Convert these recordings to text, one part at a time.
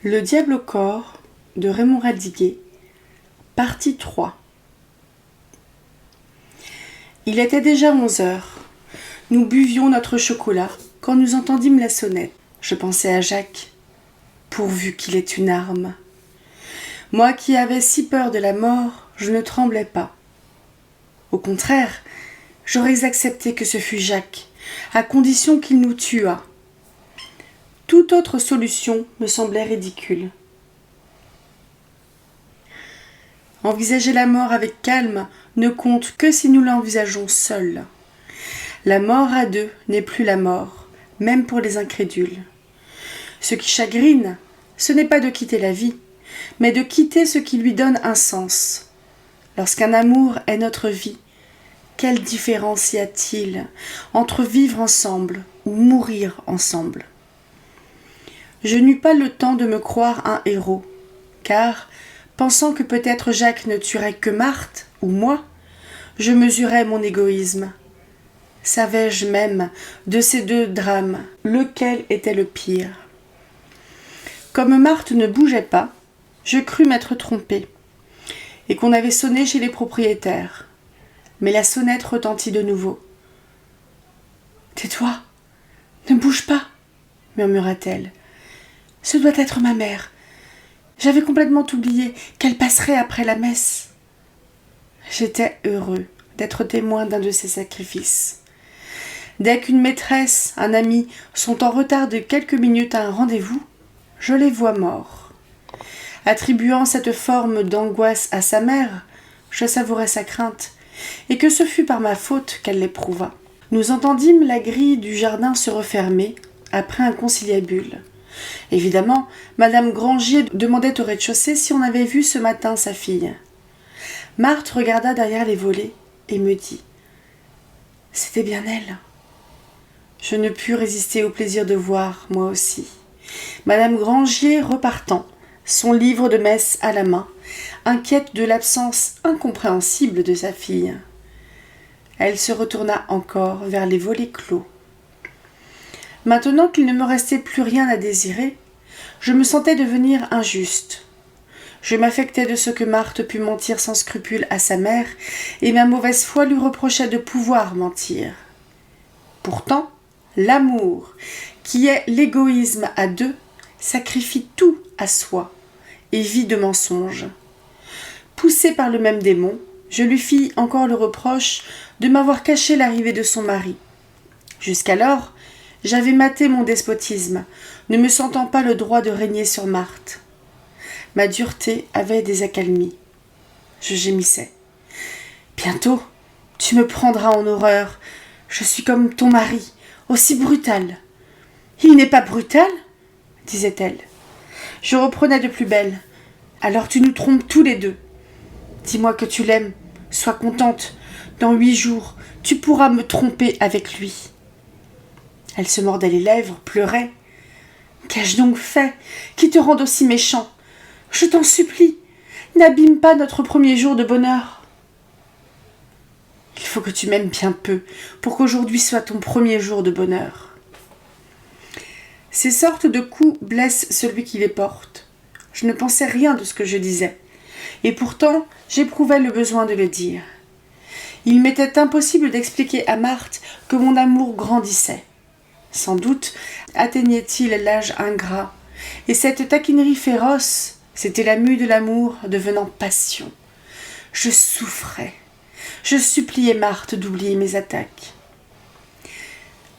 Le diable au corps de Raymond Radiguet, partie 3. Il était déjà 11 heures. Nous buvions notre chocolat quand nous entendîmes la sonnette. Je pensais à Jacques, pourvu qu'il ait une arme. Moi qui avais si peur de la mort, je ne tremblais pas. Au contraire, j'aurais accepté que ce fût Jacques, à condition qu'il nous tuât. Toute autre solution me semblait ridicule. Envisager la mort avec calme ne compte que si nous l'envisageons seuls. La mort à deux n'est plus la mort, même pour les incrédules. Ce qui chagrine, ce n'est pas de quitter la vie, mais de quitter ce qui lui donne un sens. Lorsqu'un amour est notre vie, quelle différence y a-t-il entre vivre ensemble ou mourir ensemble ? Je n'eus pas le temps de me croire un héros, car, pensant que peut-être Jacques ne tuerait que Marthe ou moi, je mesurais mon égoïsme. Savais-je même, de ces deux drames, lequel était le pire ? Comme Marthe ne bougeait pas, je crus m'être trompée, et qu'on avait sonné chez les propriétaires. Mais la sonnette retentit de nouveau. « Tais-toi, ne bouge pas, » murmura-t-elle. « Ce doit être ma mère. J'avais complètement oublié qu'elle passerait après la messe. » J'étais heureux d'être témoin d'un de ces sacrifices. Dès qu'une maîtresse, un ami, sont en retard de quelques minutes à un rendez-vous, je les vois morts. Attribuant cette forme d'angoisse à sa mère, je savourais sa crainte, et que ce fut par ma faute qu'elle l'éprouva. Nous entendîmes la grille du jardin se refermer, après un conciliabule. Évidemment, Madame Grangier demandait au rez-de-chaussée si on avait vu ce matin sa fille. Marthe regarda derrière les volets et me dit « C'était bien elle ». Je ne pus résister au plaisir de voir, moi aussi. Madame Grangier repartant, son livre de messe à la main, inquiète de l'absence incompréhensible de sa fille. Elle se retourna encore vers les volets clos. Maintenant qu'il ne me restait plus rien à désirer, je me sentais devenir injuste. Je m'affectais de ce que Marthe put mentir sans scrupule à sa mère, et ma mauvaise foi lui reprochait de pouvoir mentir. Pourtant, l'amour, qui est l'égoïsme à deux, sacrifie tout à soi et vit de mensonges. Poussée par le même démon, je lui fis encore le reproche de m'avoir caché l'arrivée de son mari. Jusqu'alors, j'avais maté mon despotisme, ne me sentant pas le droit de régner sur Marthe. Ma dureté avait des accalmies. Je gémissais. « Bientôt, tu me prendras en horreur. Je suis comme ton mari, aussi brutal. »« Il n'est pas brutal ?» disait-elle. Je reprenais de plus belle. « Alors tu nous trompes tous les deux. Dis-moi que tu l'aimes. Sois contente. Dans 8 jours, tu pourras me tromper avec lui. » Elle se mordait les lèvres, pleurait. « Qu'ai-je donc fait qui te rende aussi méchant ? Je t'en supplie, n'abîme pas notre premier jour de bonheur. » Il faut que tu m'aimes bien peu pour qu'aujourd'hui soit ton premier jour de bonheur. Ces sortes de coups blessent celui qui les porte. Je ne pensais rien de ce que je disais, et pourtant j'éprouvais le besoin de le dire. Il m'était impossible d'expliquer à Marthe que mon amour grandissait. Sans doute atteignait-il l'âge ingrat, et cette taquinerie féroce, c'était la mue de l'amour devenant passion. Je souffrais. Je suppliais Marthe d'oublier mes attaques.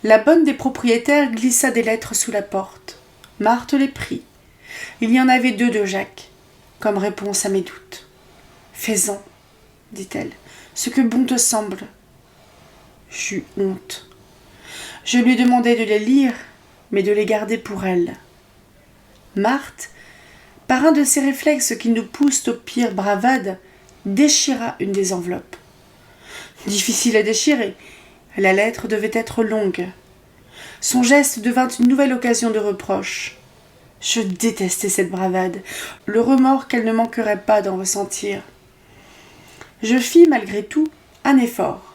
La bonne des propriétaires glissa des lettres sous la porte. Marthe les prit. Il y en avait 2 de Jacques, comme réponse à mes doutes. « Fais-en, dit-elle, ce que bon te semble. » J'eus honte. Je lui demandai de les lire, mais de les garder pour elle. Marthe, par un de ces réflexes qui nous poussent aux pires bravades, déchira une des enveloppes. Difficile à déchirer, la lettre devait être longue. Son geste devint une nouvelle occasion de reproche. Je détestais cette bravade, le remords qu'elle ne manquerait pas d'en ressentir. Je fis, malgré tout, un effort.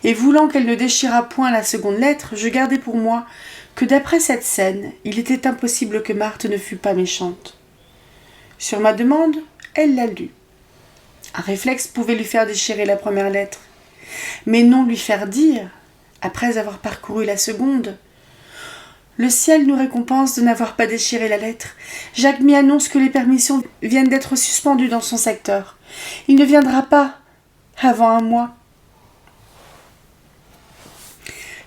Et voulant qu'elle ne déchirât point la seconde lettre, je gardai pour moi que d'après cette scène, il était impossible que Marthe ne fût pas méchante. Sur ma demande, elle l'a lu. Un réflexe pouvait lui faire déchirer la première lettre, mais non lui faire dire, après avoir parcouru la seconde. Le ciel nous récompense de n'avoir pas déchiré la lettre. Jacques m'y annonce que les permissions viennent d'être suspendues dans son secteur. Il ne viendra pas avant un mois.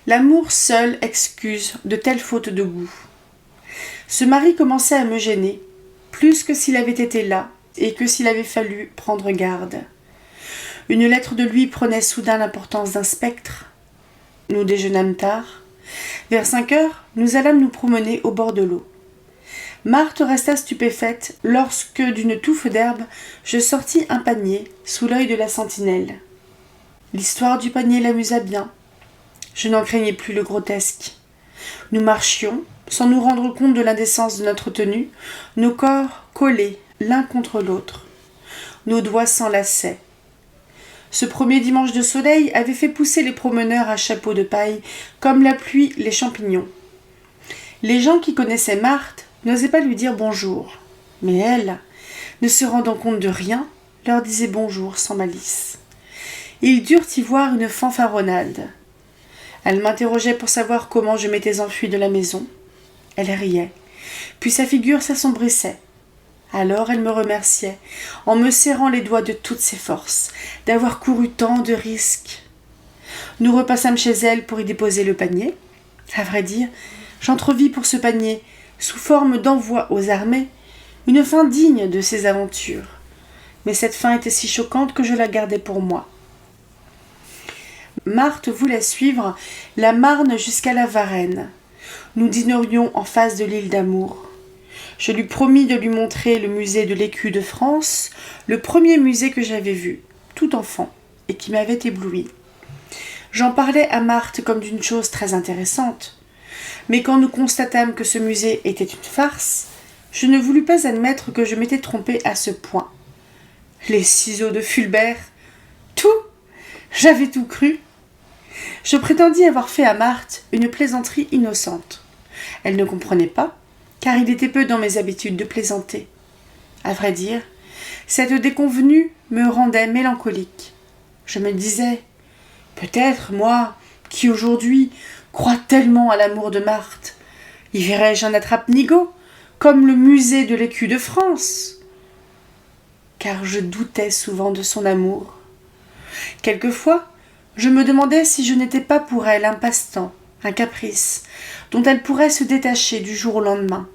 L'amour seul excuse de telles fautes de goût. Ce mari commençait à me gêner, plus que s'il avait été là et que s'il avait fallu prendre garde. Une lettre de lui prenait soudain l'importance d'un spectre. Nous déjeunâmes tard. Vers 5 heures, nous allâmes nous promener au bord de l'eau. Marthe resta stupéfaite lorsque, d'une touffe d'herbe, je sortis un panier sous l'œil de la sentinelle. L'histoire du panier l'amusa bien. Je n'en craignais plus le grotesque. Nous marchions, sans nous rendre compte de l'indécence de notre tenue, nos corps collés l'un contre l'autre. Nos doigts s'enlaçaient. Ce premier dimanche de soleil avait fait pousser les promeneurs à chapeau de paille, comme la pluie les champignons. Les gens qui connaissaient Marthe n'osaient pas lui dire bonjour, mais elle, ne se rendant compte de rien, leur disait bonjour sans malice. Ils durent y voir une fanfaronnade. Elle m'interrogeait pour savoir comment je m'étais enfuie de la maison. Elle riait, puis sa figure s'assombrissait. Alors elle me remerciait, en me serrant les doigts de toutes ses forces, d'avoir couru tant de risques. Nous repassâmes chez elle pour y déposer le panier. À vrai dire, j'entrevis pour ce panier, sous forme d'envoi aux armées, une fin digne de ses aventures. Mais cette fin était si choquante que je la gardai pour moi. Marthe voulait suivre la Marne jusqu'à la Varenne. Nous dînerions en face de l'île d'Amour. Je lui promis de lui montrer le musée de l'Écu de France, le premier musée que j'avais vu, tout enfant, et qui m'avait ébloui. J'en parlais à Marthe comme d'une chose très intéressante. Mais quand nous constatâmes que ce musée était une farce, je ne voulus pas admettre que je m'étais trompée à ce point. Les ciseaux de Fulbert, tout, j'avais tout cru. Je prétendis avoir fait à Marthe une plaisanterie innocente. Elle ne comprenait pas, car il était peu dans mes habitudes de plaisanter. À vrai dire, cette déconvenue me rendait mélancolique. Je me disais, peut-être, moi, qui aujourd'hui crois tellement à l'amour de Marthe, y verrais-je un attrape-nigaud, comme le musée de l'Écu de France. Car je doutais souvent de son amour. Quelquefois, je me demandais si je n'étais pas pour elle un passe-temps, un caprice, dont elle pourrait se détacher du jour au lendemain,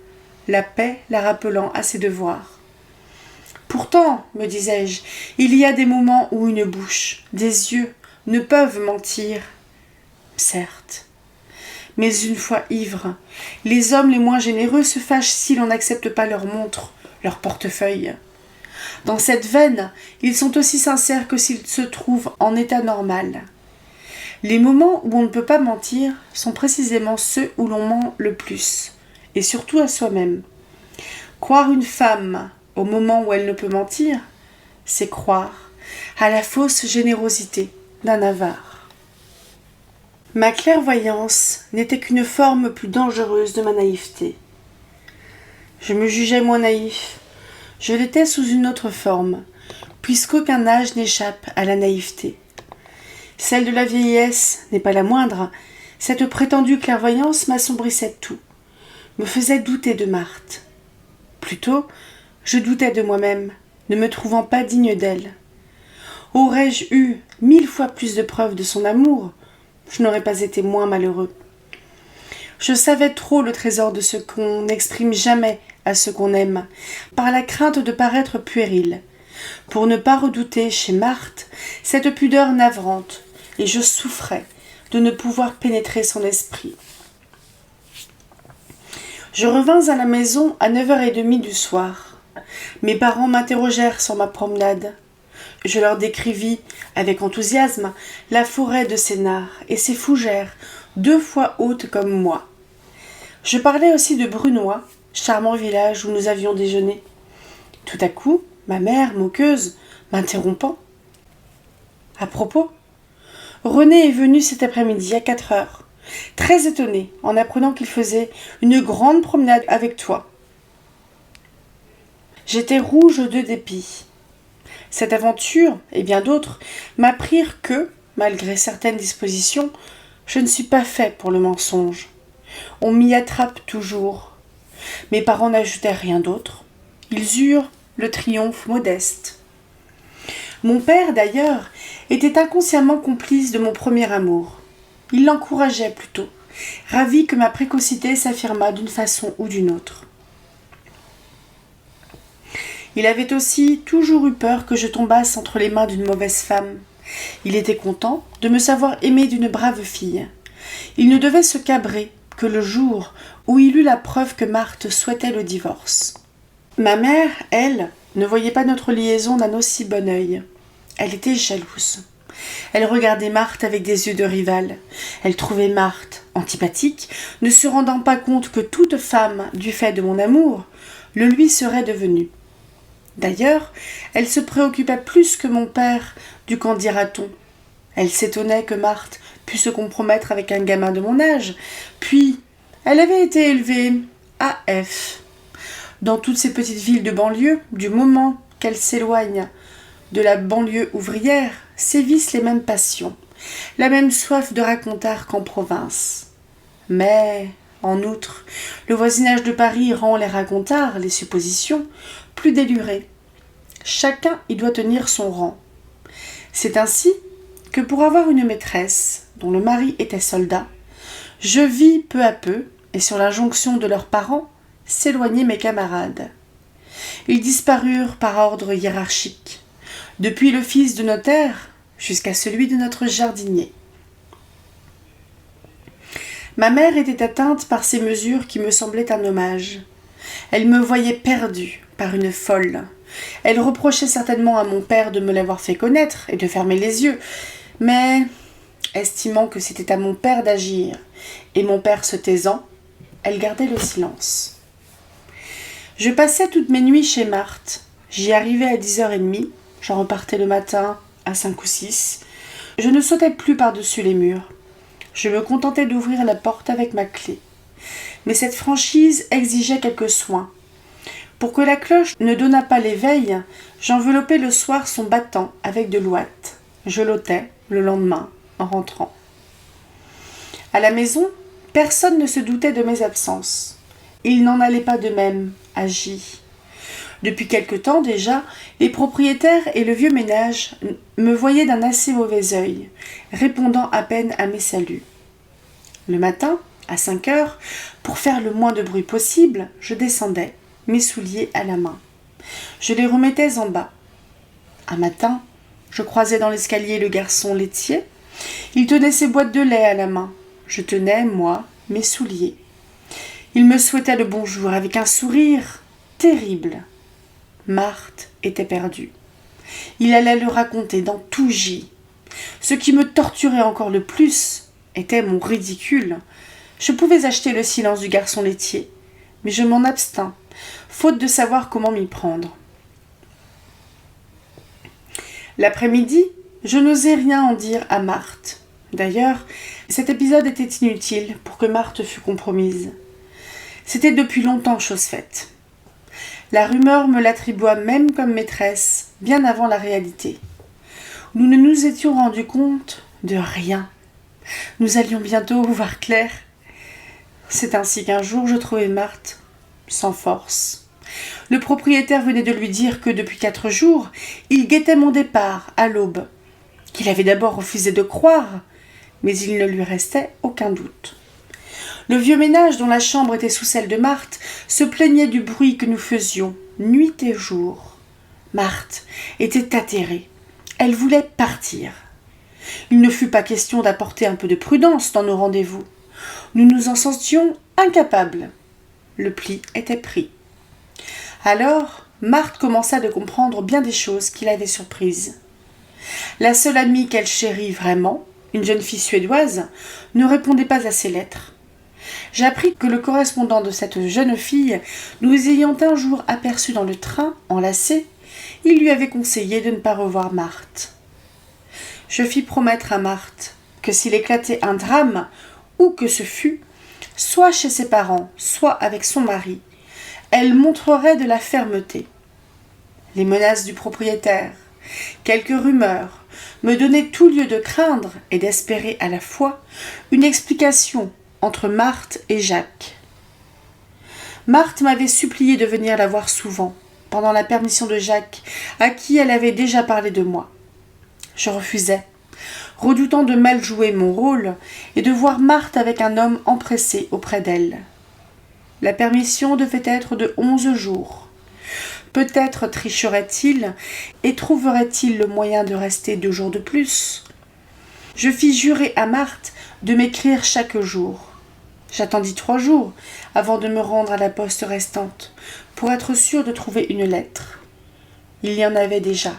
la paix la rappelant à ses devoirs. Pourtant, me disais-je, il y a des moments où une bouche, des yeux, ne peuvent mentir. Certes. Mais une fois ivres, les hommes les moins généreux se fâchent si l'on n'accepte pas leur montre, leur portefeuille. Dans cette veine, ils sont aussi sincères que s'ils se trouvent en état normal. Les moments où on ne peut pas mentir sont précisément ceux où l'on ment le plus, et surtout à soi-même. Croire une femme au moment où elle ne peut mentir, c'est croire à la fausse générosité d'un avare. Ma clairvoyance n'était qu'une forme plus dangereuse de ma naïveté. Je me jugeais moins naïf. Je l'étais sous une autre forme, puisqu'aucun âge n'échappe à la naïveté. Celle de la vieillesse n'est pas la moindre. Cette prétendue clairvoyance m'assombrissait tout, me faisait douter de Marthe. Plutôt, je doutais de moi-même, ne me trouvant pas digne d'elle. Aurais-je eu 1000 fois plus de preuves de son amour, je n'aurais pas été moins malheureux. Je savais trop le trésor de ce qu'on n'exprime jamais à ce qu'on aime, par la crainte de paraître puéril, pour ne pas redouter chez Marthe cette pudeur navrante, et je souffrais de ne pouvoir pénétrer son esprit. Je revins à la maison à 9h30 du soir. Mes parents m'interrogèrent sur ma promenade. Je leur décrivis, avec enthousiasme, la forêt de Sénart et ses fougères, 2 fois hautes comme moi. Je parlais aussi de Brunoy, charmant village où nous avions déjeuné. Tout à coup, ma mère, moqueuse, m'interrompant. « À propos, René est venu cet après-midi à 4h, très étonné en apprenant qu'il faisait une grande promenade avec toi. » J'étais rouge de dépit. Cette aventure, et bien d'autres, m'apprirent que, malgré certaines dispositions, je ne suis pas fait pour le mensonge. On m'y attrape toujours. Mes parents n'ajoutèrent rien d'autre. Ils eurent le triomphe modeste. Mon père, d'ailleurs, était inconsciemment complice de mon premier amour. Il l'encourageait plutôt, ravi que ma précocité s'affirmât d'une façon ou d'une autre. Il avait aussi toujours eu peur que je tombasse entre les mains d'une mauvaise femme. Il était content de me savoir aimé d'une brave fille. Il ne devait se cabrer que le jour où il eut la preuve que Marthe souhaitait le divorce. Ma mère, elle, ne voyait pas notre liaison d'un aussi bon œil. Elle était jalouse. Elle regardait Marthe avec des yeux de rivale. Elle trouvait Marthe antipathique, ne se rendant pas compte que toute femme, du fait de mon amour, le lui serait devenue. D'ailleurs, elle se préoccupait plus que mon père du qu'en dira-t-on. Elle s'étonnait que Marthe pût se compromettre avec un gamin de mon âge, puis elle avait été élevée à F. Dans toutes ces petites villes de banlieue, du moment qu'elle s'éloigne de la banlieue ouvrière, sévissent les mêmes passions, la même soif de racontard qu'en province. Mais, en outre, le voisinage de Paris rend les racontards, les suppositions, plus délurés. Chacun y doit tenir son rang. C'est ainsi que pour avoir une maîtresse, dont le mari était soldat, je vis peu à peu, et sur l'injonction de leurs parents, s'éloigner mes camarades. Ils disparurent par ordre hiérarchique, depuis le fils de notaire jusqu'à celui de notre jardinier. Ma mère était atteinte par ces mesures qui me semblaient un hommage. Elle me voyait perdue par une folle. Elle reprochait certainement à mon père de me l'avoir fait connaître et de fermer les yeux, mais, estimant que c'était à mon père d'agir, et mon père se taisant, elle gardait le silence. Je passais toutes mes nuits chez Marthe. J'y arrivais à 10h30, j'en repartais le matin à 5 ou 6. Je ne sautais plus par-dessus les murs. Je me contentais d'ouvrir la porte avec ma clé. Mais cette franchise exigeait quelques soins. Pour que la cloche ne donnât pas l'éveil, j'enveloppais le soir son battant avec de l'ouate. Je l'ôtais le lendemain en rentrant. À la maison, personne ne se doutait de mes absences. Il n'en allait pas de même à J. Depuis quelque temps déjà, les propriétaires et le vieux ménage me voyaient d'un assez mauvais œil, répondant à peine à mes saluts. Le matin, à 5h, pour faire le moins de bruit possible, je descendais, mes souliers à la main. Je les remettais en bas. Un matin, je croisais dans l'escalier le garçon laitier. Il tenait ses boîtes de lait à la main. Je tenais, moi, mes souliers. Il me souhaitait le bonjour avec un sourire terrible. Marthe était perdue. Il allait le raconter dans tout J. Ce qui me torturait encore le plus était mon ridicule. Je pouvais acheter le silence du garçon laitier, mais je m'en abstins, faute de savoir comment m'y prendre. L'après-midi, je n'osais rien en dire à Marthe. D'ailleurs, cet épisode était inutile pour que Marthe fût compromise. C'était depuis longtemps chose faite. La rumeur me l'attribua même comme maîtresse, bien avant la réalité. Nous ne nous étions rendus compte de rien. Nous allions bientôt voir clair. C'est ainsi qu'un jour je trouvai Marthe sans force. Le propriétaire venait de lui dire que depuis 4 jours, il guettait mon départ à l'aube, qu'il avait d'abord refusé de croire, mais il ne lui restait aucun doute. Le vieux ménage dont la chambre était sous celle de Marthe se plaignait du bruit que nous faisions, nuit et jour. Marthe était atterrée. Elle voulait partir. Il ne fut pas question d'apporter un peu de prudence dans nos rendez-vous. Nous nous en sentions incapables. Le pli était pris. Alors, Marthe commença de comprendre bien des choses qui l'avaient surprise. La seule amie qu'elle chérit vraiment, une jeune fille suédoise, ne répondait pas à ses lettres. J'appris que le correspondant de cette jeune fille, nous ayant un jour aperçu dans le train, enlacés, il lui avait conseillé de ne pas revoir Marthe. Je fis promettre à Marthe que s'il éclatait un drame, où que ce fût, soit chez ses parents, soit avec son mari, elle montrerait de la fermeté. les menaces du propriétaire, quelques rumeurs me donnaient tout lieu de craindre et d'espérer à la fois une explication entre Marthe et Jacques. Marthe m'avait supplié de venir la voir souvent, pendant la permission de Jacques, à qui elle avait déjà parlé de moi. Je refusais, redoutant de mal jouer mon rôle et de voir Marthe avec un homme empressé auprès d'elle. La permission devait être de 11 jours. Peut-être tricherait-il et trouverait-il le moyen de rester 2 jours de plus. Je fis jurer à Marthe de m'écrire chaque jour. J'attendis 3 jours avant de me rendre à la poste restante, pour être sûre de trouver une lettre. Il y en avait déjà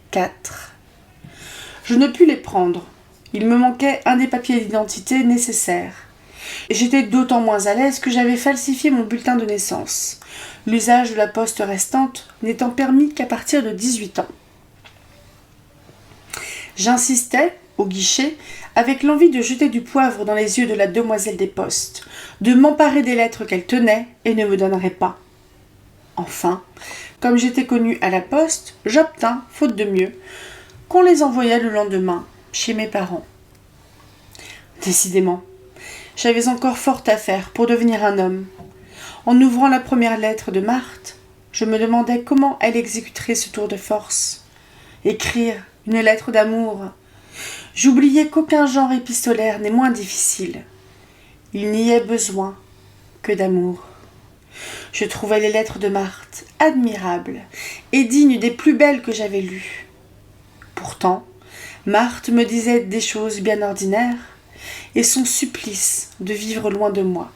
4. Je ne pus les prendre. Il me manquait un des papiers d'identité nécessaires. J'étais d'autant moins à l'aise que j'avais falsifié mon bulletin de naissance, l'usage de la poste restante n'étant permis qu'à partir de 18 ans. J'insistais, au guichet, avec l'envie de jeter du poivre dans les yeux de la demoiselle des postes, de m'emparer des lettres qu'elle tenait et ne me donnerait pas. Enfin, comme j'étais connue à la poste, j'obtins, faute de mieux, qu'on les envoyât le lendemain chez mes parents. Décidément, j'avais encore fort à faire pour devenir un homme. En ouvrant la première lettre de Marthe, je me demandais comment elle exécuterait ce tour de force. Écrire une lettre d'amour. J'oubliais qu'aucun genre épistolaire n'est moins difficile. Il n'y est besoin que d'amour. Je trouvais les lettres de Marthe admirables et dignes des plus belles que j'avais lues. Pourtant, Marthe me disait des choses bien ordinaires et son supplice de vivre loin de moi.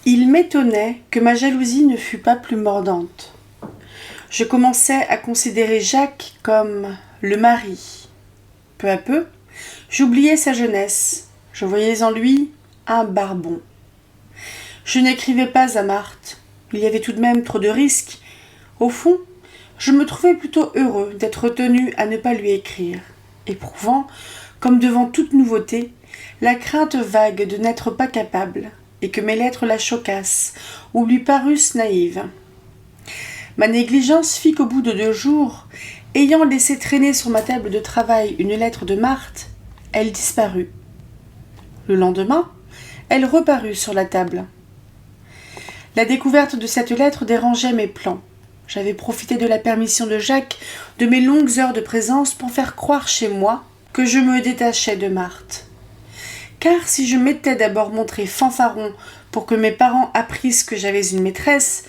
Il m'étonnait que ma jalousie ne fût pas plus mordante. Je commençais à considérer Jacques comme le mari. Peu à peu, j'oubliais sa jeunesse. Je voyais en lui un barbon. Je n'écrivais pas à Marthe. Il y avait tout de même trop de risques. Au fond, je me trouvais plutôt heureux d'être tenu à ne pas lui écrire, éprouvant, comme devant toute nouveauté, la crainte vague de n'être pas capable, et que mes lettres la choquassent ou lui parussent naïves. Ma négligence fit qu'au bout de 2 jours, ayant laissé traîner sur ma table de travail une lettre de Marthe, elle disparut. Le lendemain, elle reparut sur la table. La découverte de cette lettre dérangeait mes plans. J'avais profité de la permission de Jacques, de mes longues heures de présence pour faire croire chez moi que je me détachais de Marthe. Car si je m'étais d'abord montré fanfaron pour que mes parents apprissent que j'avais une maîtresse,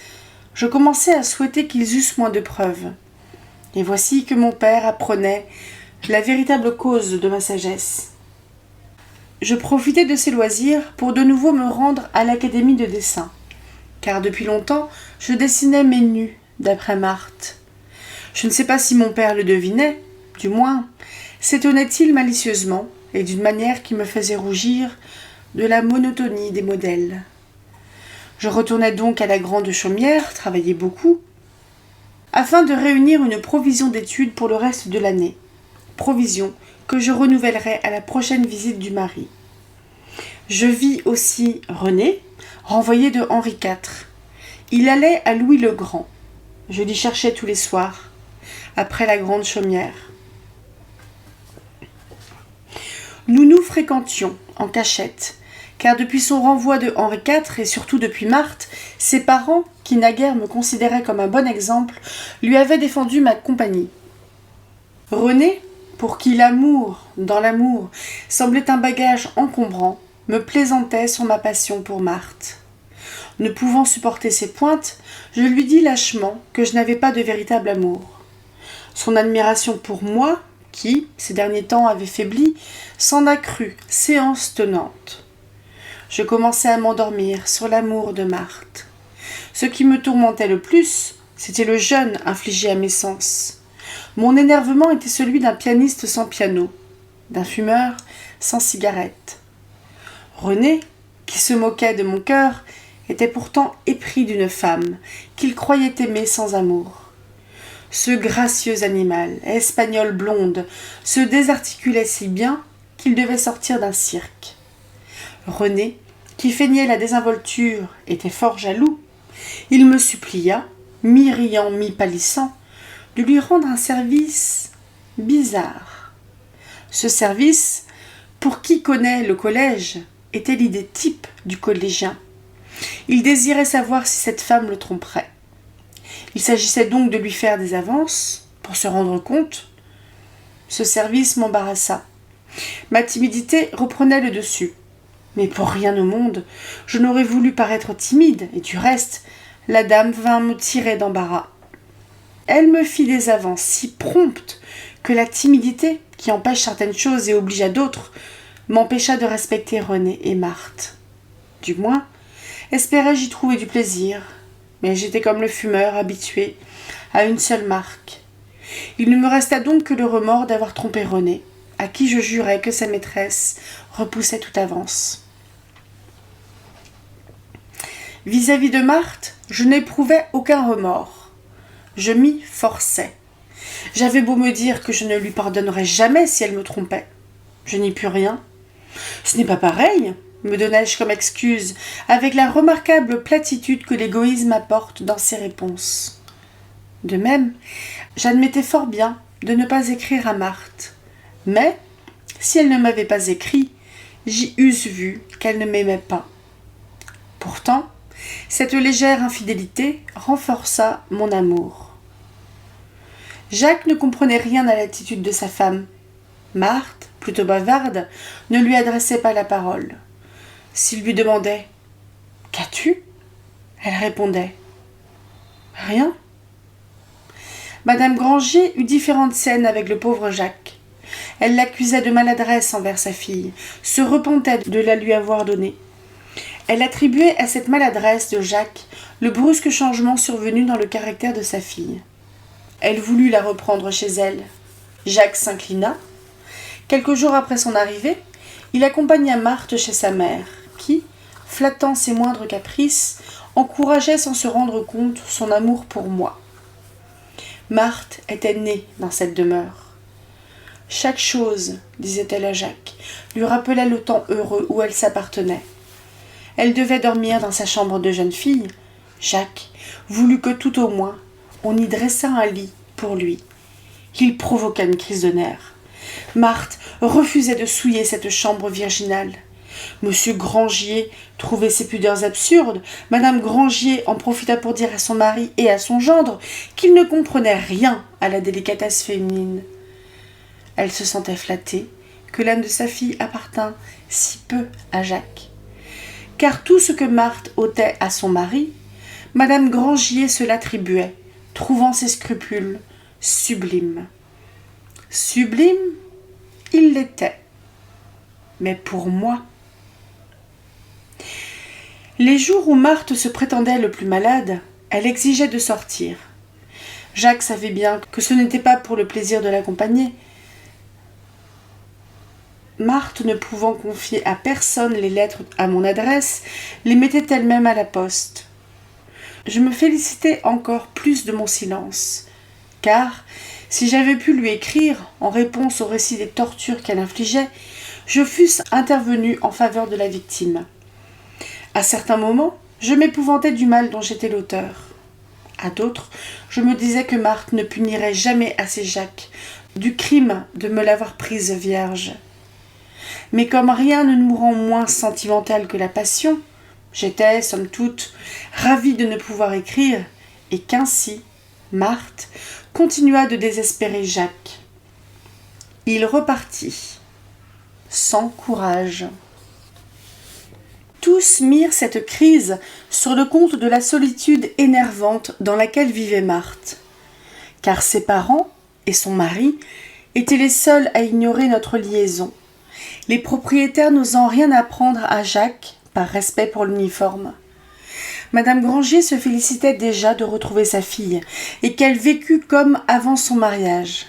je commençais à souhaiter qu'ils eussent moins de preuves. Et voici que mon père apprenait la véritable cause de ma sagesse. Je profitais de ces loisirs pour de nouveau me rendre à l'académie de dessin, car depuis longtemps je dessinais mes nus, d'après Marthe. Je ne sais pas si mon père le devinait, du moins s'étonnait-il malicieusement, et d'une manière qui me faisait rougir, de la monotonie des modèles. Je retournai donc à la grande chaumière, travaillai beaucoup, afin de réunir une provision d'études pour le reste de l'année, provision que je renouvellerai à la prochaine visite du mari. Je vis aussi René, renvoyé de Henri IV. Il allait à Louis le Grand. Je l'y cherchais tous les soirs, après la grande chaumière. Nous nous fréquentions en cachette, car depuis son renvoi de Henri IV et surtout depuis Marthe, ses parents, qui naguère me considéraient comme un bon exemple, lui avaient défendu ma compagnie. René, pour qui l'amour, dans l'amour, semblait un bagage encombrant, me plaisantait sur ma passion pour Marthe. Ne pouvant supporter ses pointes, je lui dis lâchement que je n'avais pas de véritable amour. Son admiration pour moi, qui, ces derniers temps, avait faibli, s'en accrut, séance tenante. Je commençai à m'endormir sur l'amour de Marthe. Ce qui me tourmentait le plus, c'était le jeûne infligé à mes sens. Mon énervement était celui d'un pianiste sans piano, d'un fumeur sans cigarette. René, qui se moquait de mon cœur, était pourtant épris d'une femme qu'il croyait aimer sans amour. Ce gracieux animal, espagnole blonde, se désarticulait si bien qu'il devait sortir d'un cirque. René, qui feignait la désinvolture, était fort jaloux. Il me supplia, mi-riant, mi-pâlissant, de lui rendre un service bizarre. Ce service, pour qui connaît le collège, était l'idée type du collégien. Il désirait savoir si cette femme le tromperait. Il s'agissait donc de lui faire des avances, pour se rendre compte. Ce service m'embarrassa. Ma timidité reprenait le dessus. Mais pour rien au monde, je n'aurais voulu paraître timide, et du reste, la dame vint me tirer d'embarras. Elle me fit des avances si promptes que la timidité, qui empêche certaines choses et oblige à d'autres, m'empêcha de respecter René et Marthe. Du moins, espérais-je y trouver du plaisir, mais j'étais comme le fumeur habitué à une seule marque. Il ne me resta donc que le remords d'avoir trompé René, à qui je jurais que sa maîtresse repoussait toute avance. Vis-à-vis de Marthe, je n'éprouvais aucun remords. Je m'y forçais. J'avais beau me dire que je ne lui pardonnerais jamais si elle me trompait. Je n'y pus rien. Ce n'est pas pareil, me donnai-je comme excuse, avec la remarquable platitude que l'égoïsme apporte dans ses réponses. De même, j'admettais fort bien de ne pas écrire à Marthe. Mais, si elle ne m'avait pas écrit, j'y eusse vu qu'elle ne m'aimait pas. Pourtant, cette légère infidélité renforça mon amour. Jacques ne comprenait rien à l'attitude de sa femme. Marthe, plutôt bavarde, ne lui adressait pas la parole. S'il lui demandait « Qu'as-tu » elle répondait « Rien ». Madame Grangier eut différentes scènes avec le pauvre Jacques. Elle l'accusait de maladresse envers sa fille, se repentait de la lui avoir donnée. Elle attribuait à cette maladresse de Jacques le brusque changement survenu dans le caractère de sa fille. Elle voulut la reprendre chez elle. Jacques s'inclina. Quelques jours après son arrivée, il accompagna Marthe chez sa mère, qui, flattant ses moindres caprices, encourageait sans se rendre compte son amour pour moi. Marthe était née dans cette demeure. Chaque chose, disait-elle à Jacques, lui rappelait le temps heureux où elle s'appartenait. Elle devait dormir dans sa chambre de jeune fille. Jacques voulut que tout au moins on y dressât un lit pour lui. Il provoqua une crise de nerfs. Marthe refusait de souiller cette chambre virginale. Monsieur Grangier trouvait ses pudeurs absurdes. Madame Grangier en profita pour dire à son mari et à son gendre qu'il ne comprenait rien à la délicatesse féminine. Elle se sentait flattée que l'âme de sa fille appartint si peu à Jacques. Car tout ce que Marthe ôtait à son mari, Madame Grangier se l'attribuait, trouvant ses scrupules sublimes. Sublime, il l'était. Mais pour moi. Les jours où Marthe se prétendait le plus malade, elle exigeait de sortir. Jacques savait bien que ce n'était pas pour le plaisir de l'accompagner. Marthe, ne pouvant confier à personne les lettres à mon adresse, les mettait elle-même à la poste. Je me félicitais encore plus de mon silence, car, si j'avais pu lui écrire, en réponse au récit des tortures qu'elle infligeait, je fusse intervenue en faveur de la victime. À certains moments, je m'épouvantais du mal dont j'étais l'auteur. À d'autres, je me disais que Marthe ne punirait jamais assez Jacques du crime de me l'avoir prise vierge. Mais comme rien ne nous rend moins sentimental que la passion, j'étais, somme toute, ravie de ne pouvoir écrire, et qu'ainsi, Marthe continua de désespérer Jacques. Il repartit, sans courage. Tous mirent cette crise sur le compte de la solitude énervante dans laquelle vivait Marthe, car ses parents et son mari étaient les seuls à ignorer notre liaison, les propriétaires n'osant rien apprendre à Jacques par respect pour l'uniforme. Madame Grangier se félicitait déjà de retrouver sa fille et qu'elle vécût comme avant son mariage.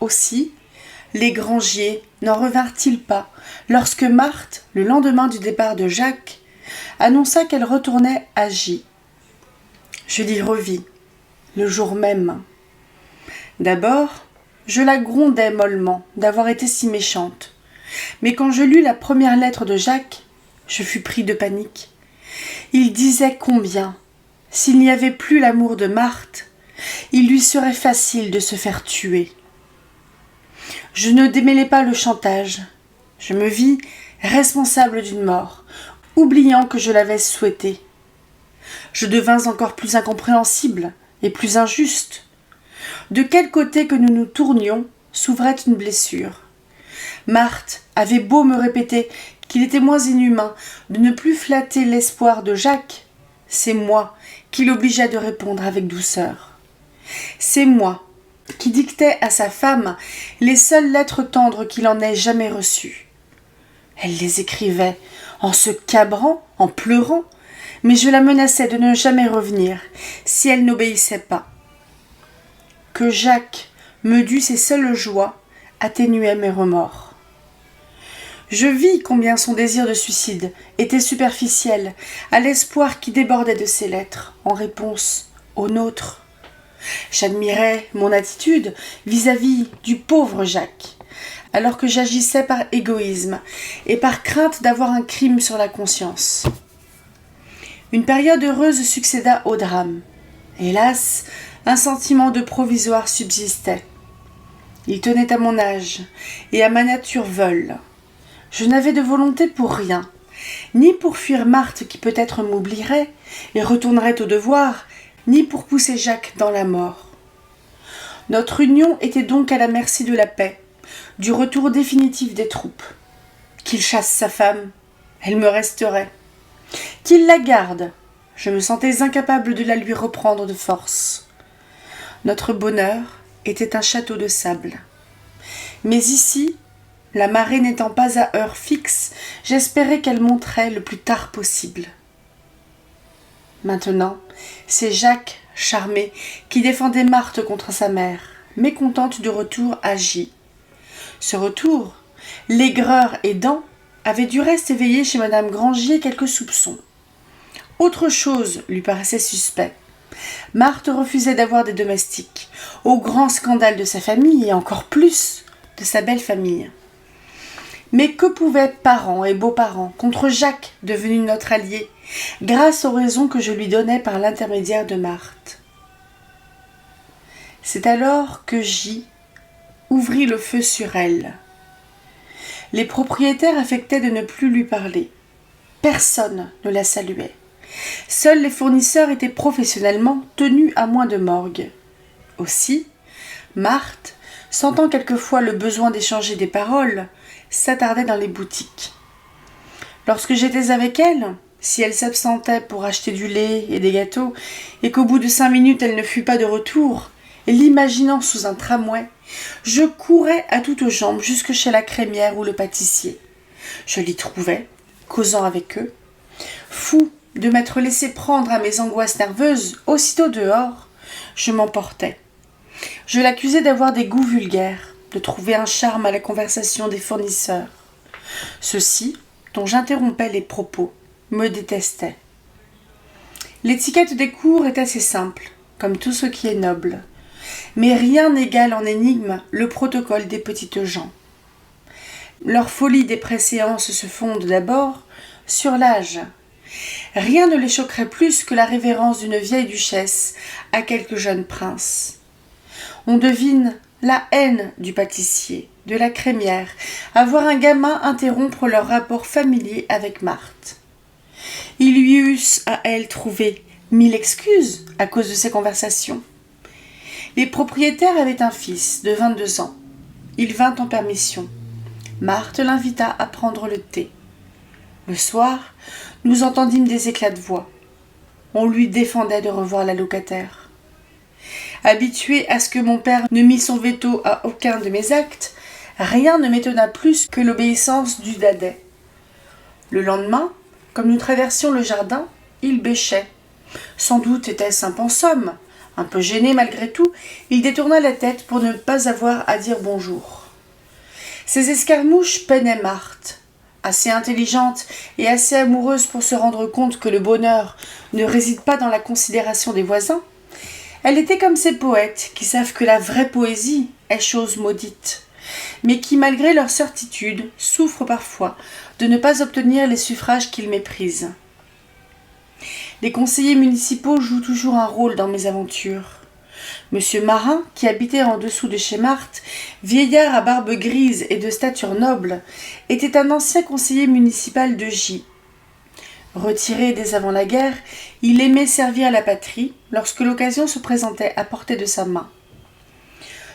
Aussi, les Grangier n'en revinrent-ils pas lorsque Marthe, le lendemain du départ de Jacques, annonça qu'elle retournait à J. Je l'y revis, le jour même. D'abord, je la grondais mollement d'avoir été si méchante. Mais quand je lus la première lettre de Jacques, je fus pris de panique. Il disait combien, s'il n'y avait plus l'amour de Marthe, il lui serait facile de se faire tuer. Je ne démêlais pas le chantage. Je me vis responsable d'une mort, oubliant que je l'avais souhaitée. Je devins encore plus incompréhensible et plus injuste. De quel côté que nous nous tournions, s'ouvrait une blessure. Marthe avait beau me répéter qu'il était moins inhumain de ne plus flatter l'espoir de Jacques, c'est moi qui l'obligeais de répondre avec douceur. C'est moi qui dictais à sa femme les seules lettres tendres qu'il en ait jamais reçues. Elle les écrivait en se cabrant, en pleurant, mais je la menaçais de ne jamais revenir si elle n'obéissait pas. Que Jacques me dût ses seules joies atténuait mes remords. Je vis combien son désir de suicide était superficiel à l'espoir qui débordait de ses lettres en réponse aux nôtres. J'admirais mon attitude vis-à-vis du pauvre Jacques, alors que j'agissais par égoïsme et par crainte d'avoir un crime sur la conscience. Une période heureuse succéda au drame. Hélas, un sentiment de provisoire subsistait. Il tenait à mon âge et à ma nature veule. Je n'avais de volonté pour rien, ni pour fuir Marthe qui peut-être m'oublierait et retournerait au devoir, ni pour pousser Jacques dans la mort. Notre union était donc à la merci de la paix, du retour définitif des troupes. Qu'il chasse sa femme, elle me resterait. Qu'il la garde, je me sentais incapable de la lui reprendre de force. Notre bonheur était un château de sable. Mais ici, la marée n'étant pas à heure fixe, j'espérais qu'elle monterait le plus tard possible. Maintenant, c'est Jacques, charmé, qui défendait Marthe contre sa mère, mécontente du retour à J. Ce retour, l'aigreur aidant, avait du reste éveillé chez madame Grangier quelques soupçons. Autre chose lui paraissait suspect. Marthe refusait d'avoir des domestiques, au grand scandale de sa famille et encore plus de sa belle famille. Mais que pouvaient parents et beaux-parents contre Jacques, devenu notre allié, grâce aux raisons que je lui donnais par l'intermédiaire de Marthe. C'est alors que J ouvrit le feu sur elle. Les propriétaires affectaient de ne plus lui parler. Personne ne la saluait. Seuls les fournisseurs étaient professionnellement tenus à moins de morgue. Aussi, Marthe, sentant quelquefois le besoin d'échanger des paroles, s'attardait dans les boutiques. Lorsque j'étais avec elle, si elle s'absentait pour acheter du lait et des gâteaux, et qu'au bout de 5 minutes elle ne fut pas de retour, et l'imaginant sous un tramway, je courais à toutes jambes jusque chez la crémière ou le pâtissier. Je l'y trouvais, causant avec eux. Fou de m'être laissé prendre à mes angoisses nerveuses, aussitôt dehors, je m'emportais. Je l'accusais d'avoir des goûts vulgaires, de trouver un charme à la conversation des fournisseurs. Ceux-ci, dont j'interrompais les propos, me détestaient. L'étiquette des cours est assez simple, comme tout ce qui est noble, mais rien n'égale en énigme le protocole des petites gens. Leur folie des préséances se fonde d'abord sur l'âge. Rien ne les choquerait plus que la révérence d'une vieille duchesse à quelque jeune prince. On devine la haine du pâtissier, de la crémière, à voir un gamin interrompre leur rapport familier avec Marthe. Ils lui eussent à elle trouvé 1000 excuses à cause de ces conversations. Les propriétaires avaient un fils de 22 ans. Il vint en permission. Marthe l'invita à prendre le thé. Le soir, nous entendîmes des éclats de voix. On lui défendait de revoir la locataire. Habitué à ce que mon père ne mît son veto à aucun de mes actes, rien ne m'étonna plus que l'obéissance du dadais. Le lendemain, comme nous traversions le jardin, il bêchait. Sans doute était-ce un pensum. Un peu gêné malgré tout, il détourna la tête pour ne pas avoir à dire bonjour. Ces escarmouches peinaient Marthe. Assez intelligente et assez amoureuse pour se rendre compte que le bonheur ne réside pas dans la considération des voisins, elle était comme ces poètes qui savent que la vraie poésie est chose maudite, mais qui, malgré leur certitude, souffrent parfois de ne pas obtenir les suffrages qu'ils méprisent. Les conseillers municipaux jouent toujours un rôle dans mes aventures. Monsieur Marin, qui habitait en dessous de chez Marthe, vieillard à barbe grise et de stature noble, était un ancien conseiller municipal de J. Retiré dès avant la guerre, il aimait servir la patrie lorsque l'occasion se présentait à portée de sa main.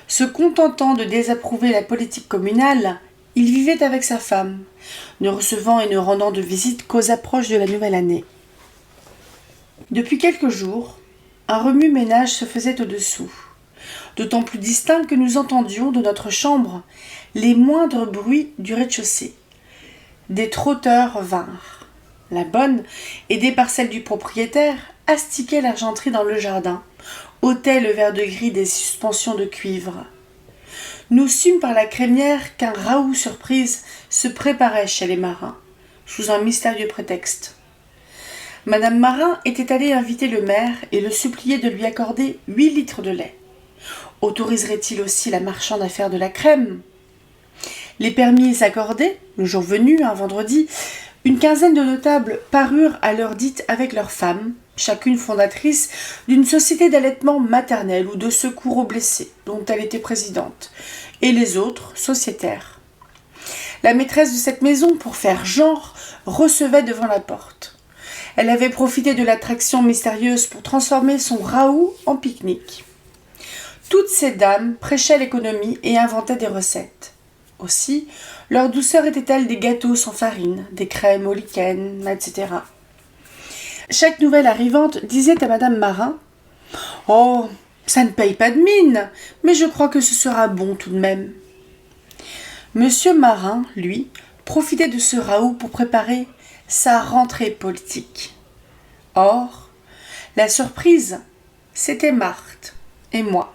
Se contentant de désapprouver la politique communale, il vivait avec sa femme, ne recevant et ne rendant de visite qu'aux approches de la nouvelle année. Depuis quelques jours, un remue-ménage se faisait au-dessous, d'autant plus distinct que nous entendions de notre chambre les moindres bruits du rez-de-chaussée. Des trotteurs vinrent. La bonne, aidée par celle du propriétaire, astiquait l'argenterie dans le jardin, ôtait le verre de gris des suspensions de cuivre. Nous sûmes par la crémière qu'un raout surprise se préparait chez les Marins, sous un mystérieux prétexte. Madame Marin était allée inviter le maire et le supplier de lui accorder 8 litres de lait. Autoriserait-il aussi la marchande à faire de la crème ? Les permis accordés, le jour venu, un vendredi, une quinzaine de notables parurent à l'heure dite avec leurs femmes, chacune fondatrice d'une société d'allaitement maternel ou de secours aux blessés, dont elle était présidente, et les autres sociétaires. La maîtresse de cette maison, pour faire genre, recevait devant la porte. Elle avait profité de l'attraction mystérieuse pour transformer son raout en pique-nique. Toutes ces dames prêchaient l'économie et inventaient des recettes. Aussi, leur douceur était-elle des gâteaux sans farine, des crèmes au lichen, etc. Chaque nouvelle arrivante disait à Madame Marin « Oh, ça ne paye pas de mine, mais je crois que ce sera bon tout de même. » Monsieur Marin, lui, profitait de ce raout pour préparer sa rentrée politique. Or, la surprise, c'était Marthe et moi.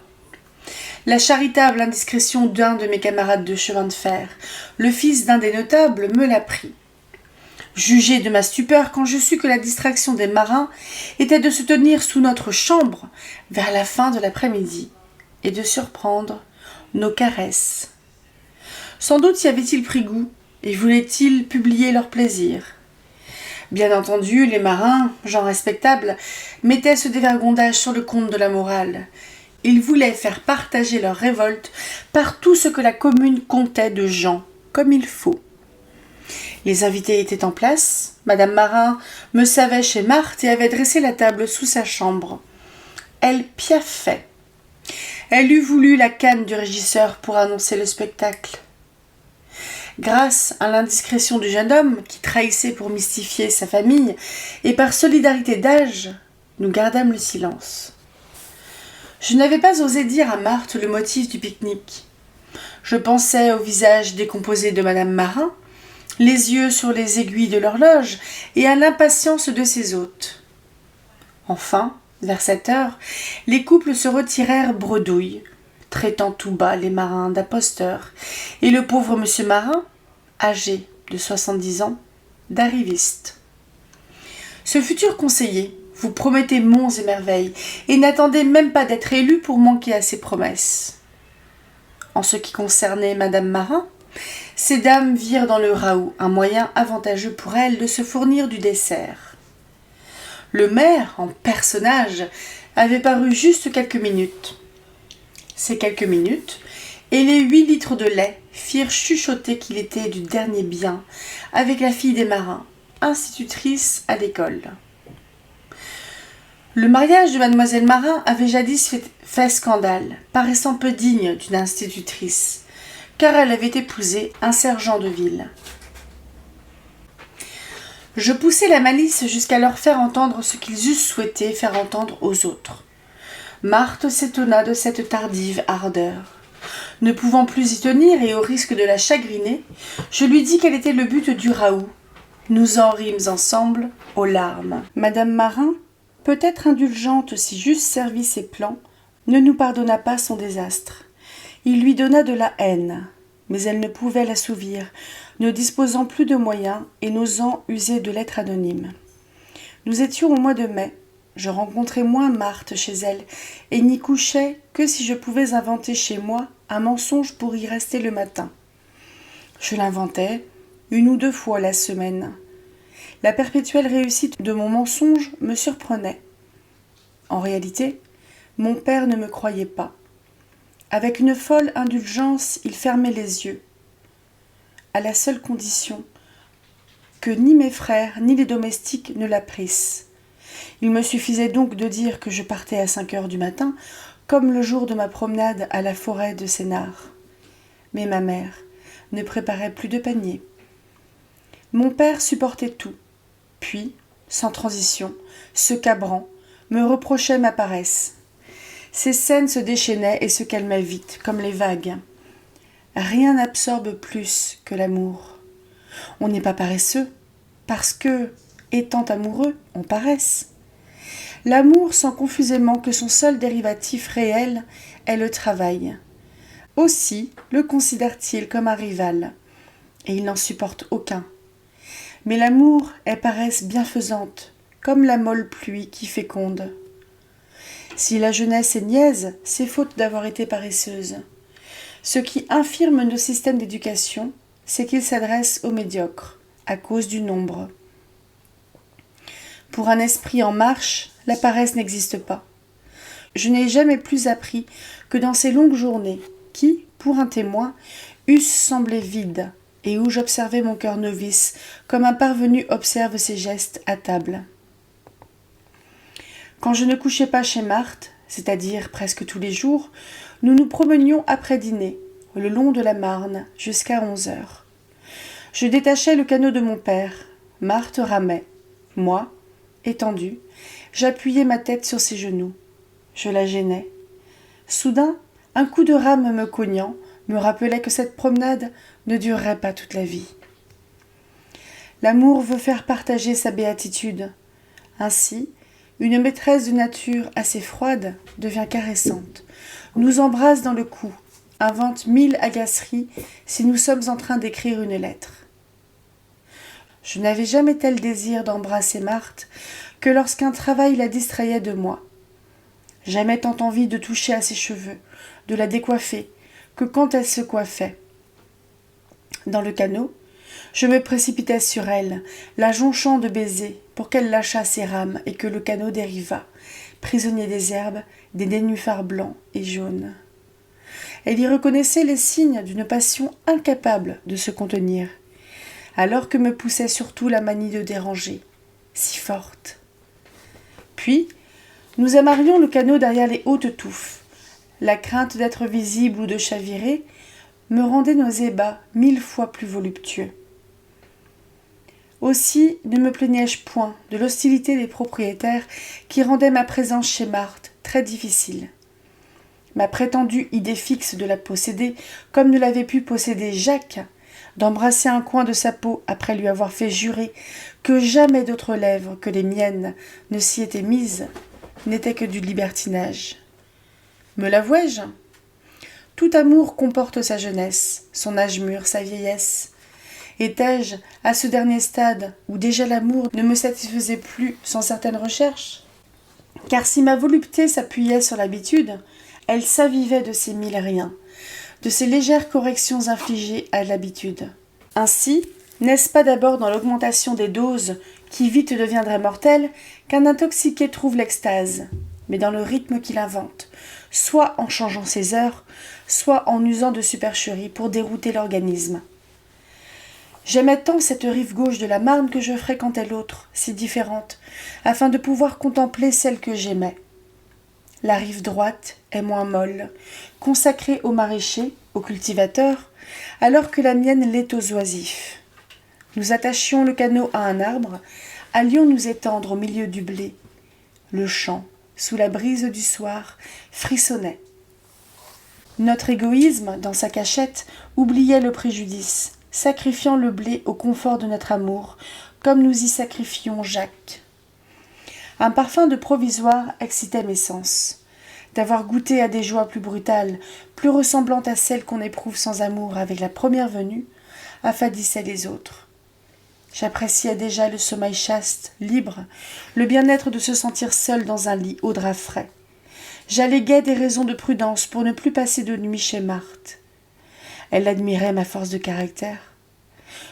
La charitable indiscrétion d'un de mes camarades de chemin de fer, le fils d'un des notables, me l'apprit. Jugez de ma stupeur quand je sus que la distraction des Marins était de se tenir sous notre chambre vers la fin de l'après-midi et de surprendre nos caresses. Sans doute y avait-il pris goût et voulait-il publier leur plaisir. Bien entendu, les Marins, gens respectables, mettaient ce dévergondage sur le compte de la morale. Ils voulaient faire partager leur révolte par tout ce que la commune comptait de gens, comme il faut. Les invités étaient en place. Madame Marin me savait chez Marthe et avait dressé la table sous sa chambre. Elle piaffait. Elle eût voulu la canne du régisseur pour annoncer le spectacle. Grâce à l'indiscrétion du jeune homme, qui trahissait pour mystifier sa famille, et par solidarité d'âge, nous gardâmes le silence. Je n'avais pas osé dire à Marthe le motif du pique-nique. Je pensais au visage décomposé de Madame Marin, les yeux sur les aiguilles de l'horloge, et à l'impatience de ses hôtes. Enfin, vers 7 heures, les couples se retirèrent bredouilles, traitant tout bas les marins d'imposteurs, et le pauvre monsieur Marin, âgé de 70 ans, d'arriviste. Ce futur conseiller vous promettait monts et merveilles, et n'attendait même pas d'être élu pour manquer à ses promesses. En ce qui concernait Madame Marin, ces dames virent dans le raout un moyen avantageux pour elles de se fournir du dessert. Le maire, en personnage, avait paru juste quelques minutes. Ces quelques minutes, et les 8 litres de lait firent chuchoter qu'il était du dernier bien avec la fille des marins, institutrice à l'école. Le mariage de mademoiselle Marin avait jadis fait scandale, paraissant peu digne d'une institutrice, car elle avait épousé un sergent de ville. Je poussai la malice jusqu'à leur faire entendre ce qu'ils eussent souhaité faire entendre aux autres. Marthe s'étonna de cette tardive ardeur. Ne pouvant plus y tenir et au risque de la chagriner, je lui dis quel était le but du raout. Nous en rîmes ensemble aux larmes. Madame Marin, peut-être indulgente si j'eusse servi ses plans, ne nous pardonna pas son désastre. Il lui donna de la haine, mais elle ne pouvait l'assouvir, ne disposant plus de moyens et n'osant user de lettres anonymes. Nous étions au mois de mai. Je rencontrais moins Marthe chez elle et n'y couchais que si je pouvais inventer chez moi un mensonge pour y rester le matin. Je l'inventais 1 ou 2 fois la semaine. La perpétuelle réussite de mon mensonge me surprenait. En réalité, Mon père ne me croyait pas. Avec une folle indulgence, il fermait les yeux, à la seule condition que ni mes frères ni les domestiques ne l'apprissent. Il me suffisait donc de dire que je partais à 5 heures du matin, comme le jour de ma promenade à la forêt de Sénart. Mais ma mère ne préparait plus de panier. Mon père supportait tout, puis, sans transition, se cabrant, me reprochait ma paresse. Ces scènes se déchaînaient et se calmaient vite, comme les vagues. Rien n'absorbe plus que l'amour. On n'est pas paresseux, parce que, étant amoureux, on paresse. L'amour sent confusément que son seul dérivatif réel est le travail. Aussi le considère-t-il comme un rival, et il n'en supporte aucun. Mais l'amour est paresse bienfaisante, comme la molle pluie qui féconde. Si la jeunesse est niaise, c'est faute d'avoir été paresseuse. Ce qui infirme nos systèmes d'éducation, c'est qu'ils s'adressent aux médiocres, à cause du nombre. Pour un esprit en marche, la paresse n'existe pas. Je n'ai jamais plus appris que dans ces longues journées, qui, pour un témoin, eussent semblé vides, et où j'observais mon cœur novice, comme un parvenu observe ses gestes à table. Quand je ne couchais pas chez Marthe, c'est-à-dire presque tous les jours, nous nous promenions après dîner, le long de la Marne, jusqu'à 11 heures. Je détachais le canot de mon père, Marthe ramait. Moi, étendue, j'appuyais ma tête sur ses genoux. Je la gênais. Soudain, un coup de rame me cognant me rappelait que cette promenade ne durerait pas toute la vie. L'amour veut faire partager sa béatitude. Ainsi, une maîtresse de nature assez froide devient caressante, nous embrasse dans le cou, invente 1000 agaceries si nous sommes en train d'écrire une lettre. Je n'avais jamais tel désir d'embrasser Marthe que lorsqu'un travail la distrayait de moi. Jamais tant envie de toucher à ses cheveux, de la décoiffer, que quand elle se coiffait. Dans le canot, je me précipitais sur elle, la jonchant de baisers, pour qu'elle lâchât ses rames et que le canot dérivât, prisonnier des herbes, des nénuphars blancs et jaunes. Elle y reconnaissait les signes d'une passion incapable de se contenir, alors que me poussait surtout la manie de déranger, si forte. Puis, nous amarrions le canot derrière les hautes touffes. La crainte d'être visible ou de chavirer me rendait nos ébats 1000 fois plus voluptueux. Aussi ne me plaignais-je point de l'hostilité des propriétaires qui rendait ma présence chez Marthe très difficile. Ma prétendue idée fixe de la posséder, comme ne l'avait pu posséder Jacques, d'embrasser un coin de sa peau après lui avoir fait jurer que jamais d'autres lèvres que les miennes ne s'y étaient mises, n'était que du libertinage. Me l'avouai-je ? Tout amour comporte sa jeunesse, son âge mûr, sa vieillesse. Étais-je à ce dernier stade où déjà l'amour ne me satisfaisait plus sans certaines recherches ? Car si ma volupté s'appuyait sur l'habitude, elle s'avivait de ces 1000 riens, de ces légères corrections infligées à l'habitude. Ainsi, n'est-ce pas d'abord dans l'augmentation des doses, qui vite deviendrait mortelle, qu'un intoxiqué trouve l'extase, mais dans le rythme qu'il invente, soit en changeant ses heures, soit en usant de supercheries pour dérouter l'organisme. J'aimais tant cette rive gauche de la Marne que je fréquentais l'autre, si différente, afin de pouvoir contempler celle que j'aimais. La rive droite est moins molle, consacrée aux maraîchers, aux cultivateurs, alors que la mienne l'est aux oisifs. Nous attachions le canot à un arbre, allions nous étendre au milieu du blé. Le champ, sous la brise du soir, frissonnait. Notre égoïsme, dans sa cachette, oubliait le préjudice, sacrifiant le blé au confort de notre amour, comme nous y sacrifions Jacques. Un parfum de provisoire excitait mes sens. D'avoir goûté à des joies plus brutales, plus ressemblantes à celles qu'on éprouve sans amour avec la première venue, affadissait les autres. J'appréciais déjà le sommeil chaste, libre, le bien-être de se sentir seul dans un lit au drap frais. J'alléguais des raisons de prudence pour ne plus passer de nuit chez Marthe. Elle admirait ma force de caractère.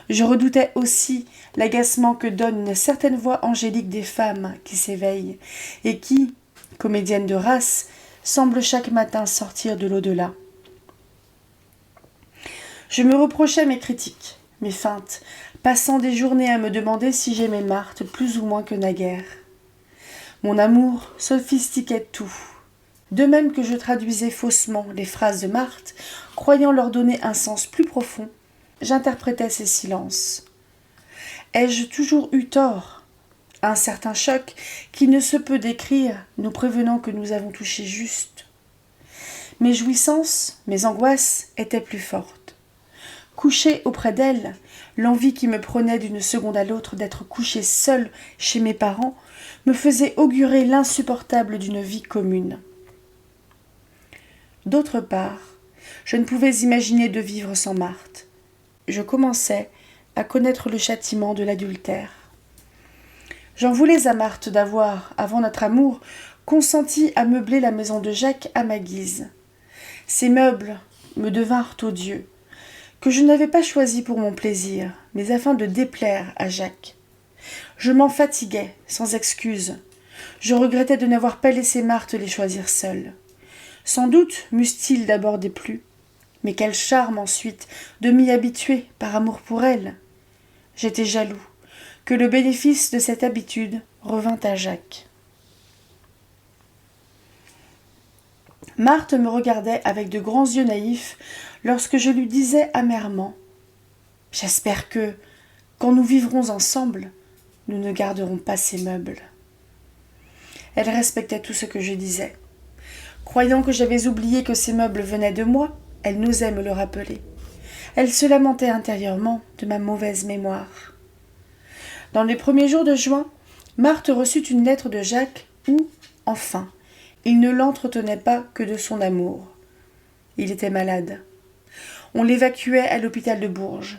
Je redoutais aussi l'agacement que donne une certaine voix angélique des femmes qui s'éveillent et qui, comédiennes de race, semble chaque matin sortir de l'au-delà. Je me reprochais mes critiques, mes feintes, passant des journées à me demander si j'aimais Marthe plus ou moins que naguère. Mon amour sophistiquait tout. De même que je traduisais faussement les phrases de Marthe, croyant leur donner un sens plus profond, j'interprétais ses silences. Ai-je toujours eu tort ? Un certain choc qui ne se peut décrire, nous prévenant que nous avons touché juste. Mes jouissances, mes angoisses étaient plus fortes. Couché auprès d'elle, l'envie qui me prenait d'une seconde à l'autre d'être couché seul chez mes parents me faisait augurer l'insupportable d'une vie commune. D'autre part, je ne pouvais imaginer de vivre sans Marthe. Je commençais à connaître le châtiment de l'adultère. J'en voulais à Marthe d'avoir, avant notre amour, consenti à meubler la maison de Jacques à ma guise. Ces meubles me devinrent odieux, que je n'avais pas choisis pour mon plaisir, mais afin de déplaire à Jacques. Je m'en fatiguais, sans excuse. Je regrettais de n'avoir pas laissé Marthe les choisir seule. Sans doute m'eussent-ils d'abord déplu, mais quel charme ensuite de m'y habituer par amour pour elle. J'étais jaloux que le bénéfice de cette habitude revint à Jacques. Marthe me regardait avec de grands yeux naïfs lorsque je lui disais amèrement « J'espère que, quand nous vivrons ensemble, nous ne garderons pas ces meubles. » Elle respectait tout ce que je disais. Croyant que j'avais oublié que ces meubles venaient de moi, elle n'osait me le rappeler. Elle se lamentait intérieurement de ma mauvaise mémoire. Dans les premiers jours de juin, Marthe reçut une lettre de Jacques où, enfin, il ne l'entretenait pas que de son amour. Il était malade. On l'évacuait à l'hôpital de Bourges.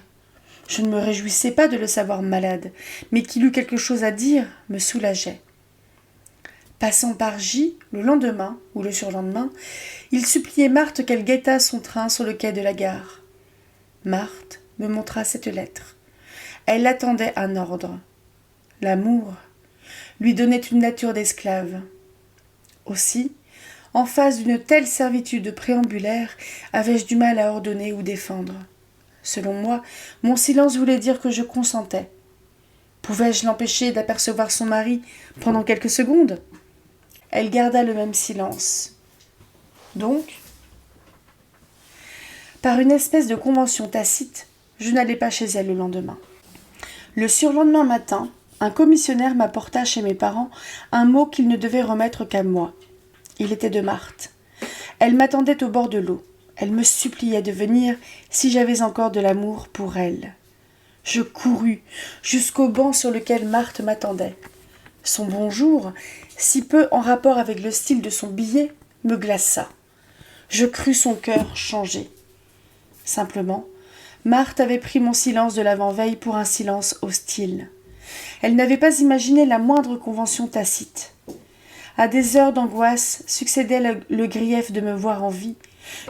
Je ne me réjouissais pas de le savoir malade, mais qu'il eût quelque chose à dire me soulageait. Passant par J, le lendemain ou le surlendemain, il suppliait Marthe qu'elle guettât son train sur le quai de la gare. Marthe me montra cette lettre. Elle attendait un ordre. L'amour lui donnait une nature d'esclave. Aussi, en face d'une telle servitude préambulaire, avais-je du mal à ordonner ou défendre. Selon moi, mon silence voulait dire que je consentais. Pouvais-je l'empêcher d'apercevoir son mari pendant quelques secondes ? Elle garda le même silence. Donc, par une espèce de convention tacite, je n'allai pas chez elle le lendemain. Le surlendemain matin, un commissionnaire m'apporta chez mes parents un mot qu'il ne devait remettre qu'à moi. Il était de Marthe. Elle m'attendait au bord de l'eau. Elle me suppliait de venir si j'avais encore de l'amour pour elle. Je courus jusqu'au banc sur lequel Marthe m'attendait. Son bonjour, si peu en rapport avec le style de son billet, me glaça. Je crus son cœur changer. Simplement, Marthe avait pris mon silence de l'avant-veille pour un silence hostile. Elle n'avait pas imaginé la moindre convention tacite. À des heures d'angoisse succédait le grief de me voir en vie,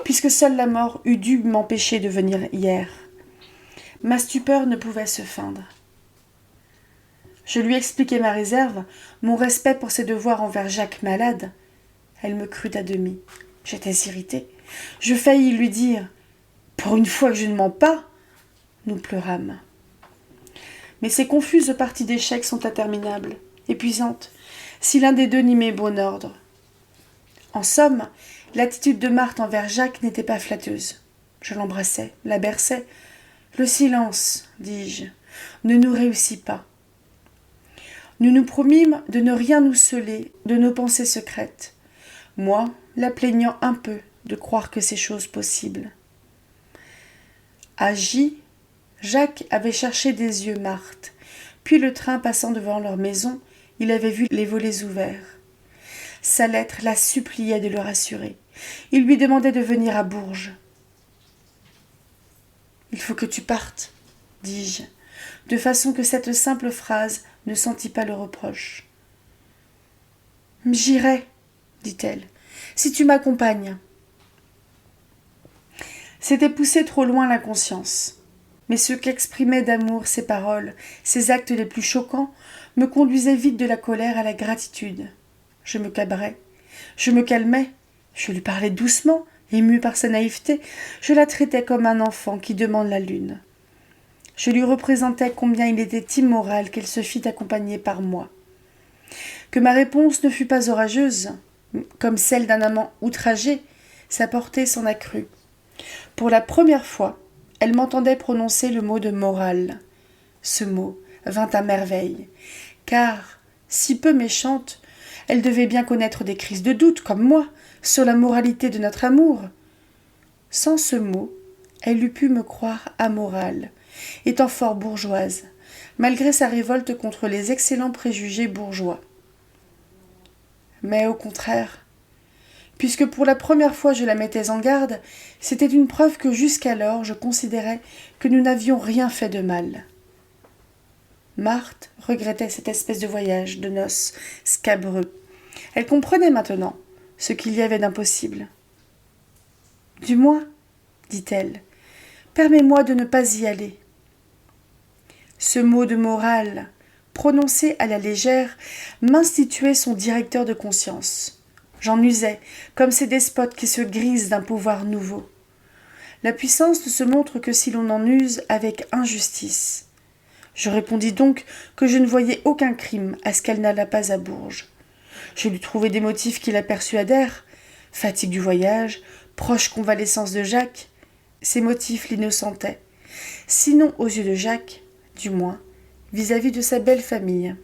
puisque seule la mort eût dû m'empêcher de venir hier. Ma stupeur ne pouvait se feindre. Je lui expliquai ma réserve, mon respect pour ses devoirs envers Jacques malade. Elle me crut à demi. J'étais irritée. Je faillis lui dire « Pour une fois que je ne mens pas !» Nous pleurâmes. Mais ces confuses parties d'échecs sont interminables, épuisantes, si l'un des deux n'y met bon ordre. En somme, l'attitude de Marthe envers Jacques n'était pas flatteuse. Je l'embrassai, la berçai. Le silence, dis-je, ne nous réussit pas. Nous nous promîmes de ne rien nous celer de nos pensées secrètes, moi la plaignant un peu de croire que ces choses possibles. À J, Jacques avait cherché des yeux Marthe, puis le train passant devant leur maison, il avait vu les volets ouverts. Sa lettre la suppliait de le rassurer. Il lui demandait de venir à Bourges. « Il faut que tu partes, dis-je, de façon que cette simple phrase ne sentit pas le reproche. « J'irai, dit-elle, si tu m'accompagnes. » C'était pousser trop loin l'inconscience. Mais ce qu'exprimaient d'amour ces paroles, ces actes les plus choquants, me conduisaient vite de la colère à la gratitude. Je me cabrais, je me calmais, Je lui parlais doucement, émue par sa naïveté, je la traitais comme un enfant qui demande la lune. Je lui représentais combien il était immoral qu'elle se fît accompagner par moi. Que ma réponse ne fût pas orageuse, comme celle d'un amant outragé, sa portée s'en accrut. Pour la première fois, elle m'entendait prononcer le mot de morale. Ce mot vint à merveille, car, si peu méchante, elle devait bien connaître des crises de doute, comme moi, sur la moralité de notre amour. Sans ce mot, elle eût pu me croire amorale, étant fort bourgeoise, malgré sa révolte contre les excellents préjugés bourgeois. Mais au contraire, puisque pour la première fois je la mettais en garde, c'était une preuve que jusqu'alors je considérais que nous n'avions rien fait de mal. Marthe regrettait cette espèce de voyage de noces scabreux. Elle comprenait maintenant ce qu'il y avait d'impossible. « Du moins, dit-elle, permets-moi de ne pas y aller. » Ce mot de morale, prononcé à la légère, m'instituait son directeur de conscience. J'en usais, comme ces despotes qui se grisent d'un pouvoir nouveau. La puissance ne se montre que si l'on en use avec injustice. Je répondis donc que je ne voyais aucun crime à ce qu'elle n'allât pas à Bourges. Je lui trouvai des motifs qui la persuadèrent. Fatigue du voyage, proche convalescence de Jacques. Ces motifs l'innocentaient. Sinon aux yeux de Jacques, du moins, vis-à-vis de sa belle famille.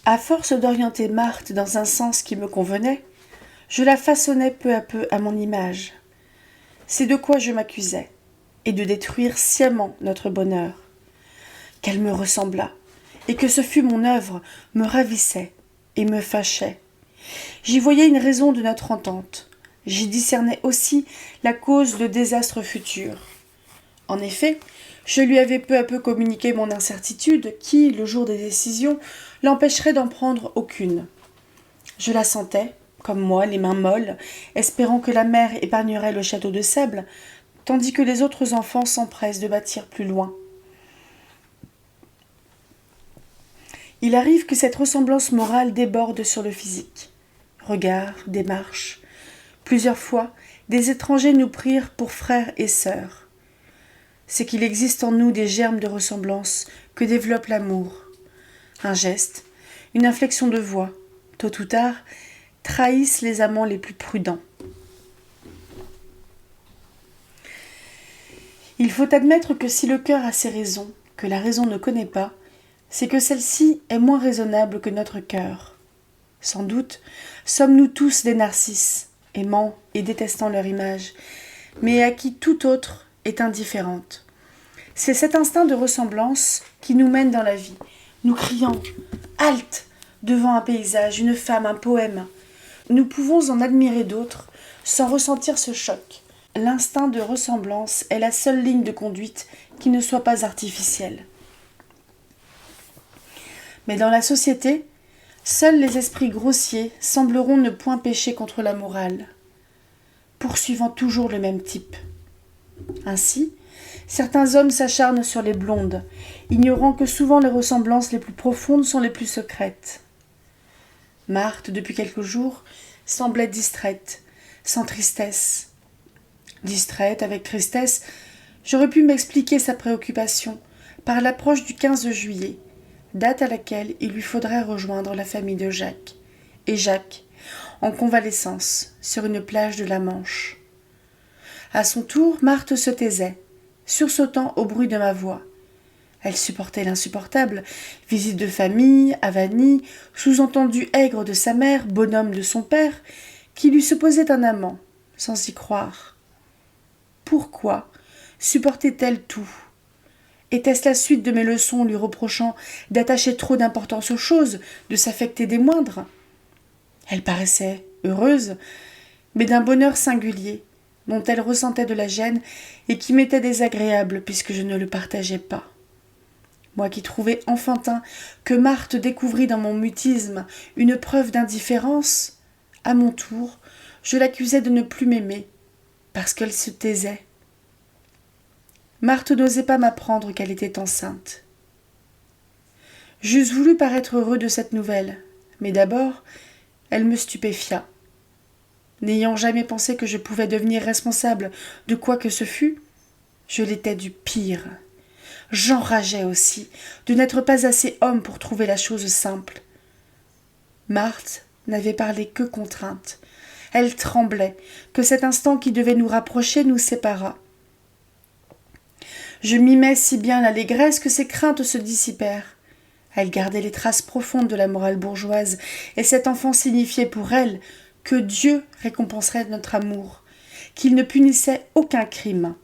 À force d'orienter Marthe dans un sens qui me convenait, je la façonnais peu à peu à mon image. C'est de quoi je m'accusais, et de détruire sciemment notre bonheur. Qu'elle me ressemblât, et que ce fût mon œuvre, me ravissait et me fâchait. J'y voyais une raison de notre entente. J'y discernais aussi la cause de désastres futurs. En effet, je lui avais peu à peu communiqué mon incertitude qui, le jour des décisions, l'empêcherait d'en prendre aucune. Je la sentais, comme moi, les mains molles, espérant que la mère épargnerait le château de sable, tandis que les autres enfants s'empressent de bâtir plus loin. Il arrive que cette ressemblance morale déborde sur le physique. Regards, démarches. Plusieurs fois, des étrangers nous prirent pour frères et sœurs. C'est qu'il existe en nous des germes de ressemblance que développe l'amour. Un geste, une inflexion de voix, tôt ou tard, trahissent les amants les plus prudents. Il faut admettre que si le cœur a ses raisons, que la raison ne connaît pas, c'est que celle-ci est moins raisonnable que notre cœur. Sans doute, sommes-nous tous des narcisses, aimant et détestant leur image, mais à qui tout autre est indifférente. C'est cet instinct de ressemblance qui nous mène dans la vie, nous criant « Halte !» devant un paysage, une femme, un poème. Nous pouvons en admirer d'autres sans ressentir ce choc. L'instinct de ressemblance est la seule ligne de conduite qui ne soit pas artificielle. Mais dans la société, seuls les esprits grossiers sembleront ne point pécher contre la morale, poursuivant toujours le même type. Ainsi, certains hommes s'acharnent sur les blondes, ignorant que souvent les ressemblances les plus profondes sont les plus secrètes. Marthe, depuis quelques jours, semblait distraite, sans tristesse. Distraite, avec tristesse, j'aurais pu m'expliquer sa préoccupation par l'approche du 15 juillet, date à laquelle il lui faudrait rejoindre la famille de Jacques, et Jacques, en convalescence, sur une plage de la Manche. À son tour, Marthe se taisait, sursautant au bruit de ma voix. Elle supportait l'insupportable, visite de famille, avanie, sous-entendu aigre de sa mère, bonhomme de son père, qui lui supposait un amant, sans y croire. Pourquoi supportait-elle tout ? Était-ce la suite de mes leçons lui reprochant d'attacher trop d'importance aux choses, de s'affecter des moindres ? Elle paraissait heureuse, mais d'un bonheur singulier, dont elle ressentait de la gêne et qui m'était désagréable puisque je ne le partageais pas. Moi qui trouvais enfantin que Marthe découvrit dans mon mutisme une preuve d'indifférence, à mon tour, je l'accusais de ne plus m'aimer, parce qu'elle se taisait. Marthe n'osait pas m'apprendre qu'elle était enceinte. J'eusse voulu paraître heureux de cette nouvelle, mais d'abord, elle me stupéfia. N'ayant jamais pensé que je pouvais devenir responsable de quoi que ce fût, je l'étais du pire. J'enrageais aussi de n'être pas assez homme pour trouver la chose simple. Marthe n'avait parlé que contrainte. Elle tremblait que cet instant qui devait nous rapprocher nous séparât. Je mimais si bien l'allégresse que ses craintes se dissipèrent. Elle gardait les traces profondes de la morale bourgeoise, et cet enfant signifiait pour elle que Dieu récompenserait notre amour, qu'il ne punissait aucun crime.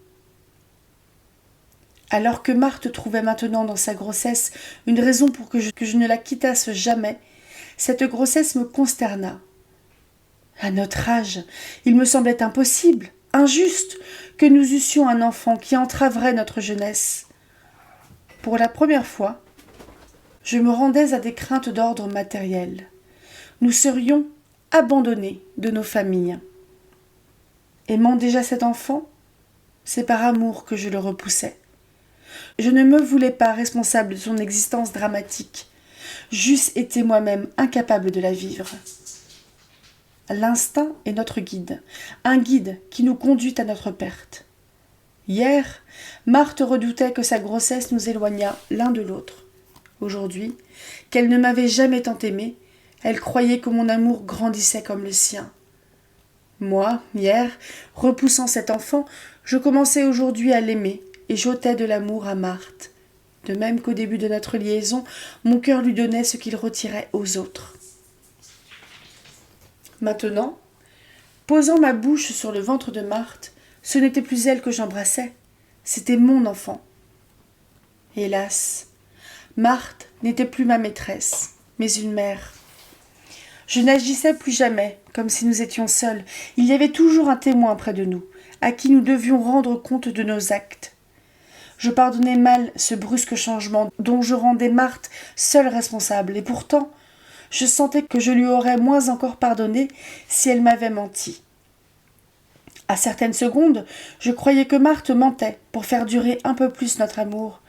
Alors que Marthe trouvait maintenant dans sa grossesse une raison pour que je ne la quittasse jamais, cette grossesse me consterna. À notre âge, il me semblait impossible, injuste, que nous eussions un enfant qui entraverait notre jeunesse. Pour la première fois, je me rendais à des craintes d'ordre matériel. Nous serions abandonnés de nos familles. Aimant déjà cet enfant, c'est par amour que je le repoussais. Je ne me voulais pas responsable de son existence dramatique. J'eusse été moi-même incapable de la vivre. L'instinct est notre guide, un guide qui nous conduit à notre perte. Hier, Marthe redoutait que sa grossesse nous éloignât l'un de l'autre. Aujourd'hui, qu'elle ne m'avait jamais tant aimée, elle croyait que mon amour grandissait comme le sien. Moi, hier, repoussant cet enfant, je commençais aujourd'hui à l'aimer et j'ôtais de l'amour à Marthe. De même qu'au début de notre liaison, mon cœur lui donnait ce qu'il retirait aux autres. Maintenant, posant ma bouche sur le ventre de Marthe, ce n'était plus elle que j'embrassais, c'était mon enfant. Hélas, Marthe n'était plus ma maîtresse, mais une mère. Je n'agissais plus jamais comme si nous étions seuls. Il y avait toujours un témoin près de nous, à qui nous devions rendre compte de nos actes. Je pardonnais mal ce brusque changement dont je rendais Marthe seule responsable, et pourtant, je sentais que je lui aurais moins encore pardonné si elle m'avait menti. À certaines secondes, je croyais que Marthe mentait pour faire durer un peu plus notre amour,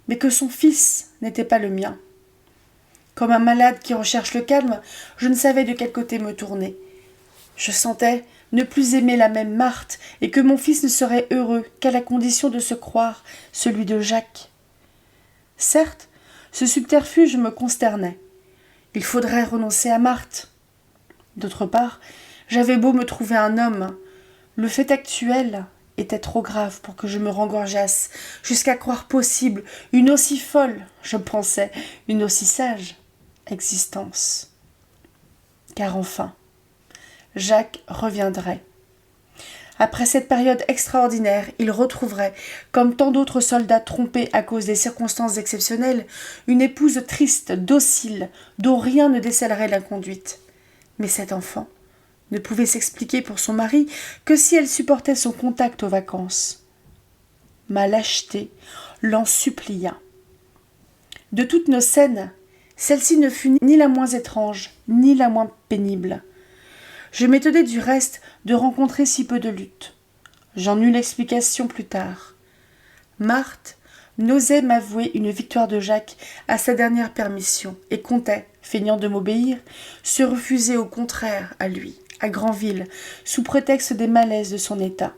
mais que son fils n'était pas le mien. Comme un malade qui recherche le calme, je ne savais de quel côté me tourner. Je sentais ne plus aimer la même Marthe et que mon fils ne serait heureux qu'à la condition de se croire celui de Jacques. Certes, ce subterfuge me consternait. Il faudrait renoncer à Marthe. D'autre part, j'avais beau me trouver un homme, le fait actuel était trop grave pour que je me rengorgeasse, jusqu'à croire possible une aussi folle, je pensais, une aussi sage existence. Car enfin, Jacques reviendrait. Après cette période extraordinaire, il retrouverait, comme tant d'autres soldats trompés à cause des circonstances exceptionnelles, une épouse triste, docile, dont rien ne décèlerait l'inconduite. Mais cet enfant ne pouvait s'expliquer pour son mari que si elle supportait son contact aux vacances. Ma lâcheté l'en supplia. De toutes nos scènes, celle-ci ne fut ni la moins étrange, ni la moins pénible. Je m'étonnais du reste de rencontrer si peu de lutte. J'en eus l'explication plus tard. Marthe n'osait m'avouer une victoire de Jacques à sa dernière permission et comptait, feignant de m'obéir, se refuser au contraire à lui, à Granville, sous prétexte des malaises de son état.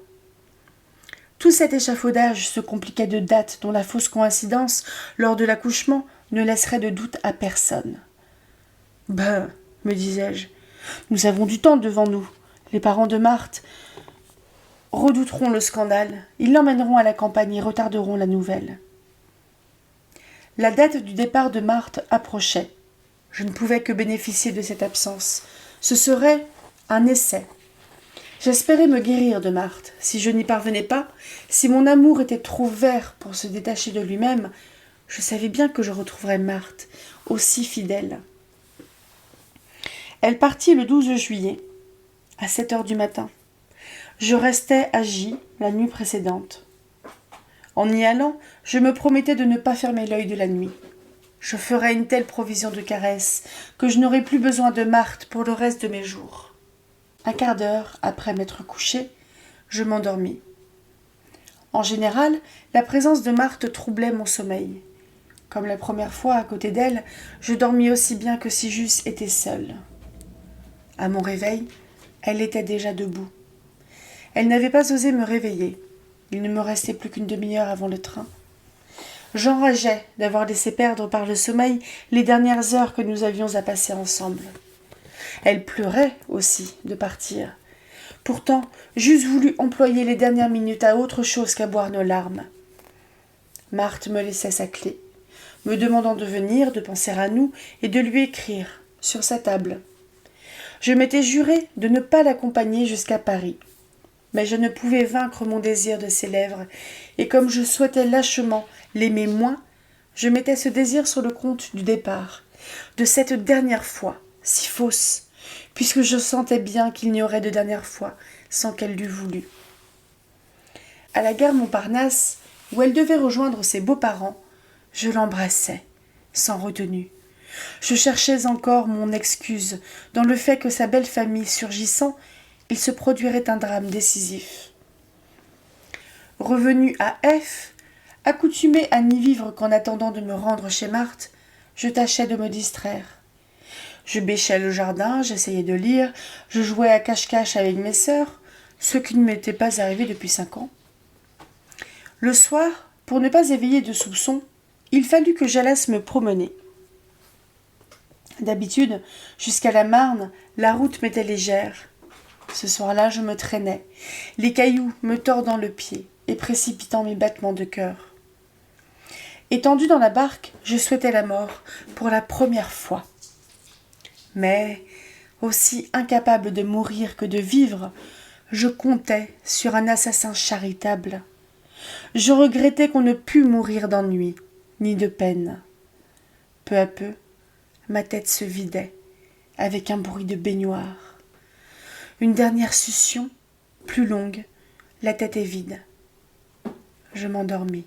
Tout cet échafaudage se compliquait de dates dont la fausse coïncidence, lors de l'accouchement, ne laisserait de doute à personne. « Ben, me disais-je, nous avons du temps devant nous. Les parents de Marthe redouteront le scandale. Ils l'emmèneront à la campagne et retarderont la nouvelle. » La date du départ de Marthe approchait. Je ne pouvais que bénéficier de cette absence. Ce serait un essai. J'espérais me guérir de Marthe. Si je n'y parvenais pas, si mon amour était trop vert pour se détacher de lui-même, je savais bien que je retrouverais Marthe, aussi fidèle. Elle partit le 12 juillet, à 7 heures du matin. Je restais à J la nuit précédente. En y allant, je me promettais de ne pas fermer l'œil de la nuit. Je ferais une telle provision de caresses que je n'aurais plus besoin de Marthe pour le reste de mes jours. Un quart d'heure après m'être couchée, je m'endormis. En général, la présence de Marthe troublait mon sommeil. Comme la première fois à côté d'elle, je dormis aussi bien que si j'eusse été seule. À mon réveil, Elle était déjà debout. Elle n'avait pas osé me réveiller. Il ne me restait plus qu'une demi-heure avant le train. J'enrageais d'avoir laissé perdre par le sommeil les dernières heures que nous avions à passer ensemble. Elle pleurait aussi de partir. Pourtant, j'eusse voulu employer les dernières minutes à autre chose qu'à boire nos larmes. Marthe me laissait sa clé, me demandant de venir, de penser à nous et de lui écrire, sur sa table. Je m'étais juré de ne pas l'accompagner jusqu'à Paris. Mais je ne pouvais vaincre mon désir de ses lèvres, et comme je souhaitais lâchement l'aimer moins, je mettais ce désir sur le compte du départ, de cette dernière fois, si fausse, puisque je sentais bien qu'il n'y aurait de dernière fois sans qu'elle l'eût voulu. À la gare Montparnasse, où elle devait rejoindre ses beaux-parents, je l'embrassais, sans retenue. Je cherchais encore mon excuse dans le fait que sa belle famille surgissant, il se produirait un drame décisif. Revenu à F, accoutumé à n'y vivre qu'en attendant de me rendre chez Marthe, je tâchais de me distraire. Je bêchais le jardin, j'essayais de lire, je jouais à cache-cache avec mes sœurs, ce qui ne m'était pas arrivé depuis 5 ans. Le soir, pour ne pas éveiller de soupçons, il fallut que j'allasse me promener. D'habitude, jusqu'à la Marne, la route m'était légère. Ce soir-là, je me traînais, les cailloux me tordant le pied et précipitant mes battements de cœur. Étendu dans la barque, je souhaitais la mort pour la première fois. Mais, aussi incapable de mourir que de vivre, je comptais sur un assassin charitable. Je regrettais qu'on ne pût mourir d'ennui, ni de peine. Peu à peu, ma tête se vidait, avec un bruit de baignoire. Une dernière succion, plus longue, la tête est vide. Je m'endormis.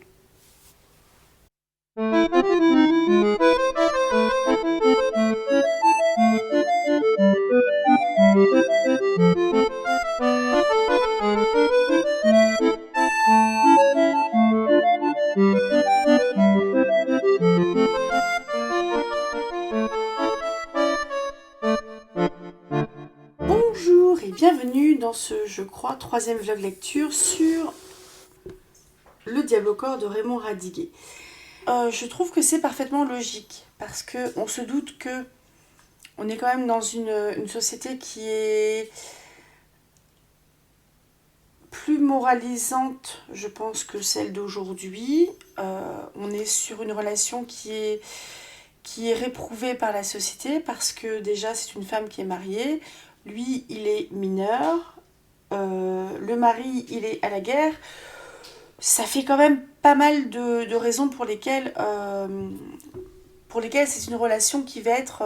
Bonjour et bienvenue dans ce, je crois, 3e vlog lecture sur Le Diable au corps de Raymond Radiguet. Je trouve que c'est parfaitement logique parce qu'on se doute que on est quand même dans une société qui est plus moralisante, je pense, que celle d'aujourd'hui. On est sur une relation qui est réprouvée par la société parce que déjà c'est une femme qui est mariée, lui il est mineur, le mari il est à la guerre. Ça fait quand même pas mal de raisons pour lesquelles c'est une relation qui va être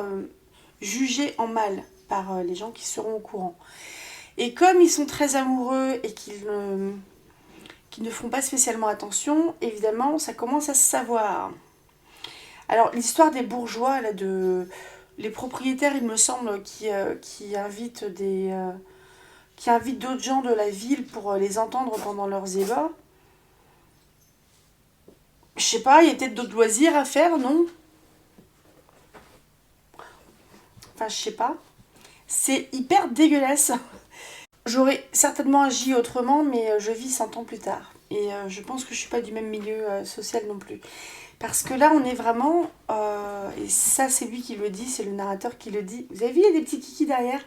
jugée en mal par les gens qui seront au courant. Et comme ils sont très amoureux et qu'ils ne font pas spécialement attention, évidemment, ça commence à se savoir. Alors, l'histoire des bourgeois, là, les propriétaires, il me semble, qui invitent d'autres gens de la ville pour les entendre pendant leurs ébats. Je sais pas, il y a peut-être d'autres loisirs à faire, non? Enfin, je sais pas. C'est hyper dégueulasse. J'aurais certainement agi autrement, mais je vis 100 ans plus tard. Et je pense que je suis pas du même milieu social non plus. Parce que là, on est vraiment... et ça, c'est lui qui le dit, c'est le narrateur qui le dit. Vous avez vu, il y a des petits kikis derrière.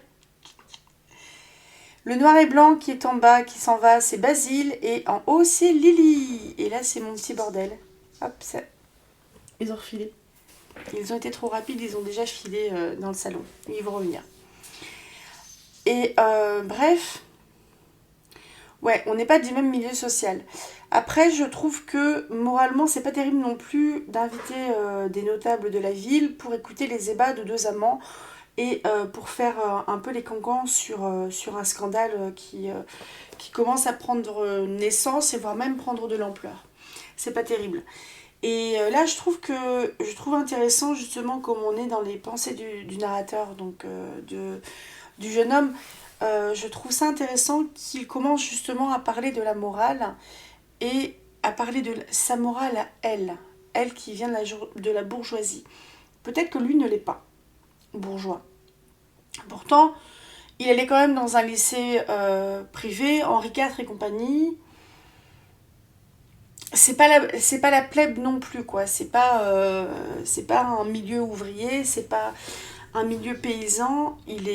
Le noir et blanc qui est en bas, qui s'en va, c'est Basile. Et en haut, c'est Lily. Et là, c'est mon petit bordel. Hop, ça... Ils ont refilé. Ils ont été trop rapides, ils ont déjà filé dans le salon. Ils vont revenir. Et bref, ouais, on n'est pas du même milieu social. Après, je trouve que moralement, c'est pas terrible non plus d'inviter des notables de la ville pour écouter les ébats de 2 amants et pour faire un peu les cancans sur un scandale qui commence à prendre naissance et voire même prendre de l'ampleur. C'est pas terrible. Et là, je trouve intéressant justement comme on est dans les pensées du narrateur, donc du jeune homme. Je trouve ça intéressant qu'il commence justement à parler de la morale et à parler de sa morale à elle qui vient de la bourgeoisie. Peut-être que lui ne l'est pas bourgeois. Pourtant, il allait quand même dans un lycée privé, Henri IV et compagnie. C'est pas la plèbe non plus, quoi. C'est pas un milieu ouvrier, c'est pas un milieu paysan. Il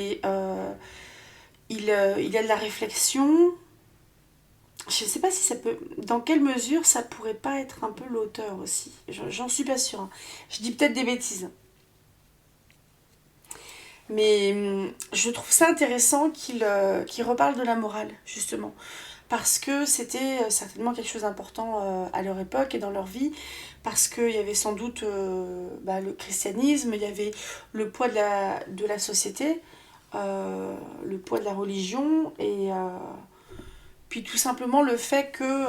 a de la réflexion. Je sais pas si ça peut. Dans quelle mesure ça pourrait pas être un peu l'auteur aussi. J'en suis pas sûre, hein. Je dis peut-être des bêtises. Mais je trouve ça intéressant qu'il reparle de la morale, justement. Parce que c'était certainement quelque chose d'important à leur époque et dans leur vie. Parce qu'il y avait sans doute le christianisme, il y avait le poids de la société, le poids de la religion, et puis tout simplement le fait que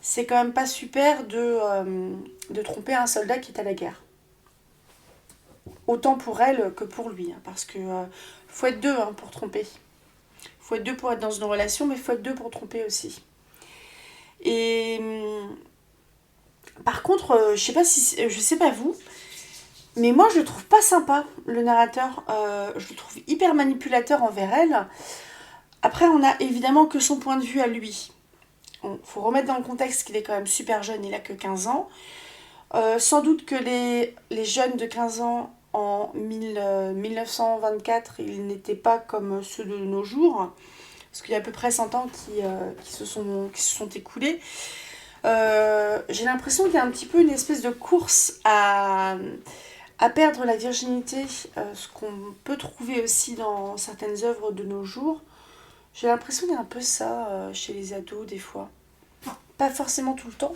c'est quand même pas super de tromper un soldat qui est à la guerre. Autant pour elle que pour lui, hein, parce que faut être deux, hein, pour tromper. Faut être deux pour être dans une relation, mais faut être deux pour tromper aussi. Et par contre, je sais pas vous, mais moi je le trouve pas sympa, le narrateur. Je le trouve hyper manipulateur envers elle. Après, on a évidemment que son point de vue à lui. Bon, faut remettre dans le contexte qu'il est quand même super jeune, il a que 15 ans. Sans doute que les jeunes de 15 ans en 1924, ils n'étaient pas comme ceux de nos jours, parce qu'il y a à peu près 100 ans qui se sont écoulés. J'ai l'impression qu'il y a un petit peu une espèce de course à perdre la virginité, ce qu'on peut trouver aussi dans certaines œuvres de nos jours. J'ai l'impression qu'il y a un peu ça chez les ados des fois. Pas forcément tout le temps.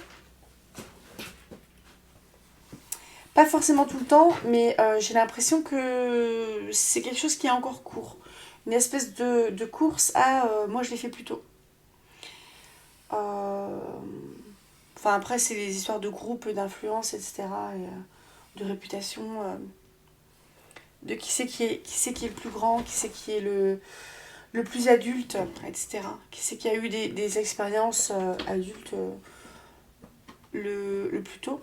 Pas forcément tout le temps, mais j'ai l'impression que c'est quelque chose qui est encore court. Une espèce de course à moi je l'ai fait plus tôt. Euh, Enfin, après, c'est les histoires de groupes, d'influence, etc. Et, de réputation, de qui c'est qui est le plus grand, qui c'est qui est le plus adulte, etc. Qui c'est qui a eu des expériences adultes le plus tôt.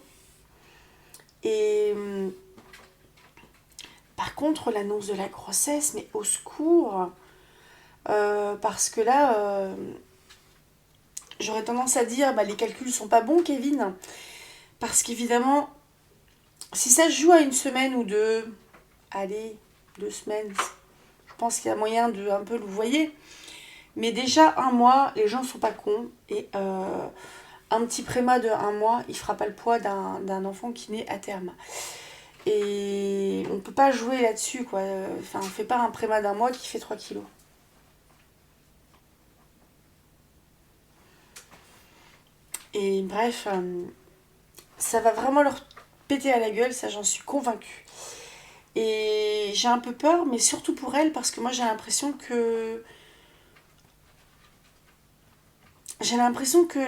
Et par contre, l'annonce de la grossesse, mais au secours, parce que là, j'aurais tendance à dire, les calculs sont pas bons, Kevin, parce qu'évidemment, si ça se joue à une semaine ou deux, allez, 2 semaines, je pense qu'il y a moyen de un peu le voyer. Mais déjà, un mois, les gens sont pas cons, et un petit préma de un mois, il fera pas le poids d'un enfant qui naît à terme. Et on peut pas jouer là-dessus, quoi. Enfin, on fait pas un préma d'un mois qui fait 3 kilos. Et bref, ça va vraiment leur péter à la gueule, ça j'en suis convaincue. Et j'ai un peu peur, mais surtout pour elle, parce que moi j'ai l'impression que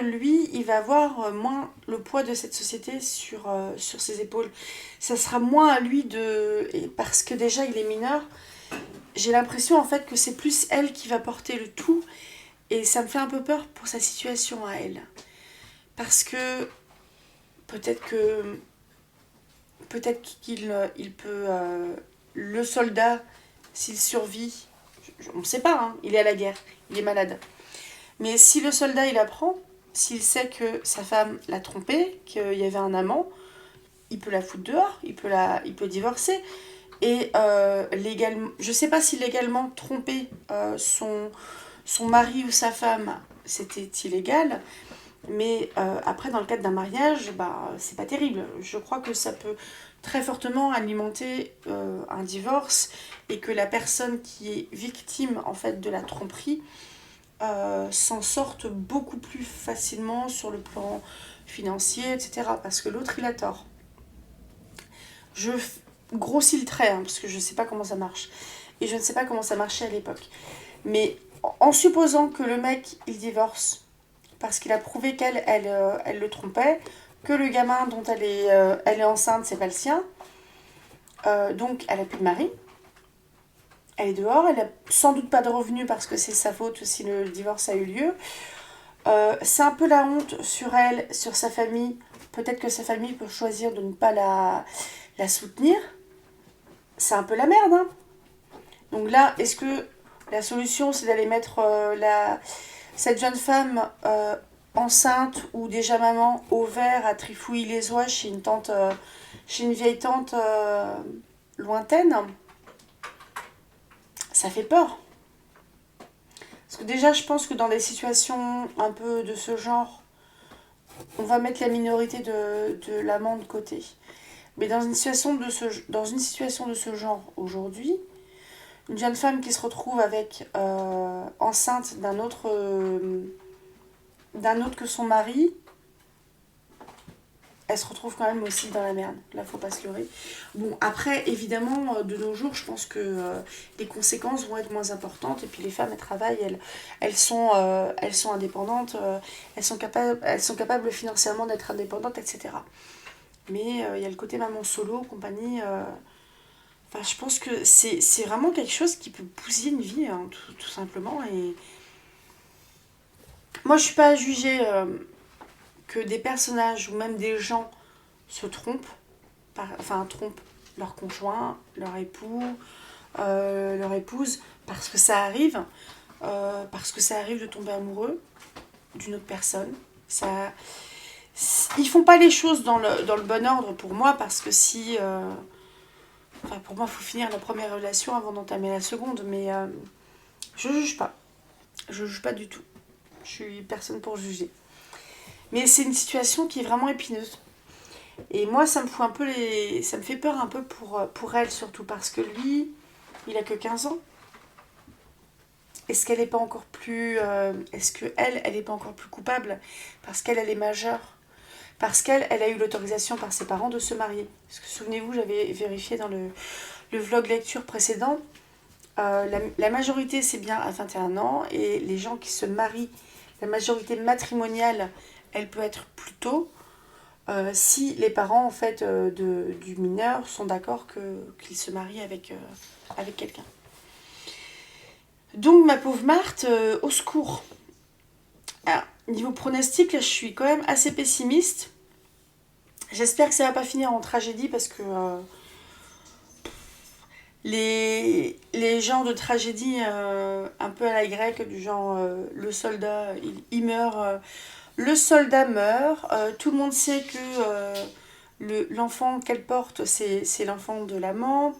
lui, il va avoir moins le poids de cette société sur ses épaules. Ça sera moins à lui et parce que déjà il est mineur, j'ai l'impression en fait que c'est plus elle qui va porter le tout. Et ça me fait un peu peur pour sa situation à elle. Parce que peut-être que peut-être qu'il peut le soldat, s'il survit, on ne sait pas, hein, il est à la guerre, il est malade. Mais si le soldat il apprend, s'il sait que sa femme l'a trompé, qu'il y avait un amant, il peut la foutre dehors, il peut divorcer. Et légalement, je sais pas si légalement tromper son mari ou sa femme c'était illégal, mais après dans le cadre d'un mariage, c'est pas terrible. Je crois que ça peut très fortement alimenter un divorce, et que la personne qui est victime en fait de la tromperie s'en sorte beaucoup plus facilement sur le plan financier, etc. Parce que l'autre il a tort. Je grossis le trait, hein, parce que je ne sais pas comment ça marche. Et je ne sais pas comment ça marchait à l'époque. Mais en supposant que le mec, il divorce parce qu'il a prouvé elle le trompait, que le gamin dont elle est enceinte, c'est pas le sien, donc elle a plus de mari, elle est dehors, elle a sans doute pas de revenus parce que c'est sa faute si le divorce a eu lieu. C'est un peu la honte sur elle, sur sa famille. Peut-être que sa famille peut choisir de ne pas la soutenir. C'est un peu la merde, hein. Donc là, est-ce que La solution, c'est d'aller mettre cette jeune femme enceinte ou déjà maman au vert à Trifouille-les-Oies chez une tante, chez une vieille tante lointaine. Ça fait peur. Parce que déjà, je pense que dans des situations un peu de ce genre, on va mettre la minorité de l'amant de côté. Mais dans une situation de ce genre aujourd'hui, une jeune femme qui se retrouve avec enceinte d'un autre que son mari, elle se retrouve quand même aussi dans la merde. Là, faut pas se leurrer. Bon, après, évidemment, de nos jours, je pense que les conséquences vont être moins importantes. Et puis les femmes, elles travaillent, elles sont indépendantes, elles sont capables financièrement d'être indépendantes, etc. Mais il y a le côté maman solo, compagnie. Enfin, je pense que c'est vraiment quelque chose qui peut bousiller une vie, hein, tout simplement. Et moi, je suis pas à juger que des personnages ou même des gens se trompent, enfin trompent leur conjoint, leur époux, leur épouse, parce que ça arrive de tomber amoureux d'une autre personne. Ça, ils font pas les choses dans le bon ordre pour moi, parce que si... enfin, pour moi, il faut finir la première relation avant d'entamer la seconde, mais je juge pas. Je juge pas du tout. Je suis personne pour juger. Mais c'est une situation qui est vraiment épineuse. Et moi, ça me fout un peu ça me fait peur un peu pour elle, surtout parce que lui, il a que 15 ans. Est-ce qu'elle n'est pas encore plus... est-ce qu'elle, elle n'est pas encore plus coupable parce qu'elle, elle est majeure? Parce qu'elle, elle a eu l'autorisation par ses parents de se marier. Parce que souvenez-vous, j'avais vérifié dans le vlog lecture précédent, la majorité, c'est bien à 21 ans. Et les gens qui se marient, la majorité matrimoniale, elle peut être plus tôt. Si les parents en fait du mineur sont d'accord qu'il se marie avec quelqu'un. Donc ma pauvre Marthe, au secours. Alors, niveau pronostic, là, je suis quand même assez pessimiste. J'espère que ça va pas finir en tragédie, parce que les genres de tragédie un peu à la grecque, du genre le soldat il meurt, le soldat meurt, tout le monde sait que l'enfant qu'elle porte, c'est l'enfant de l'amant.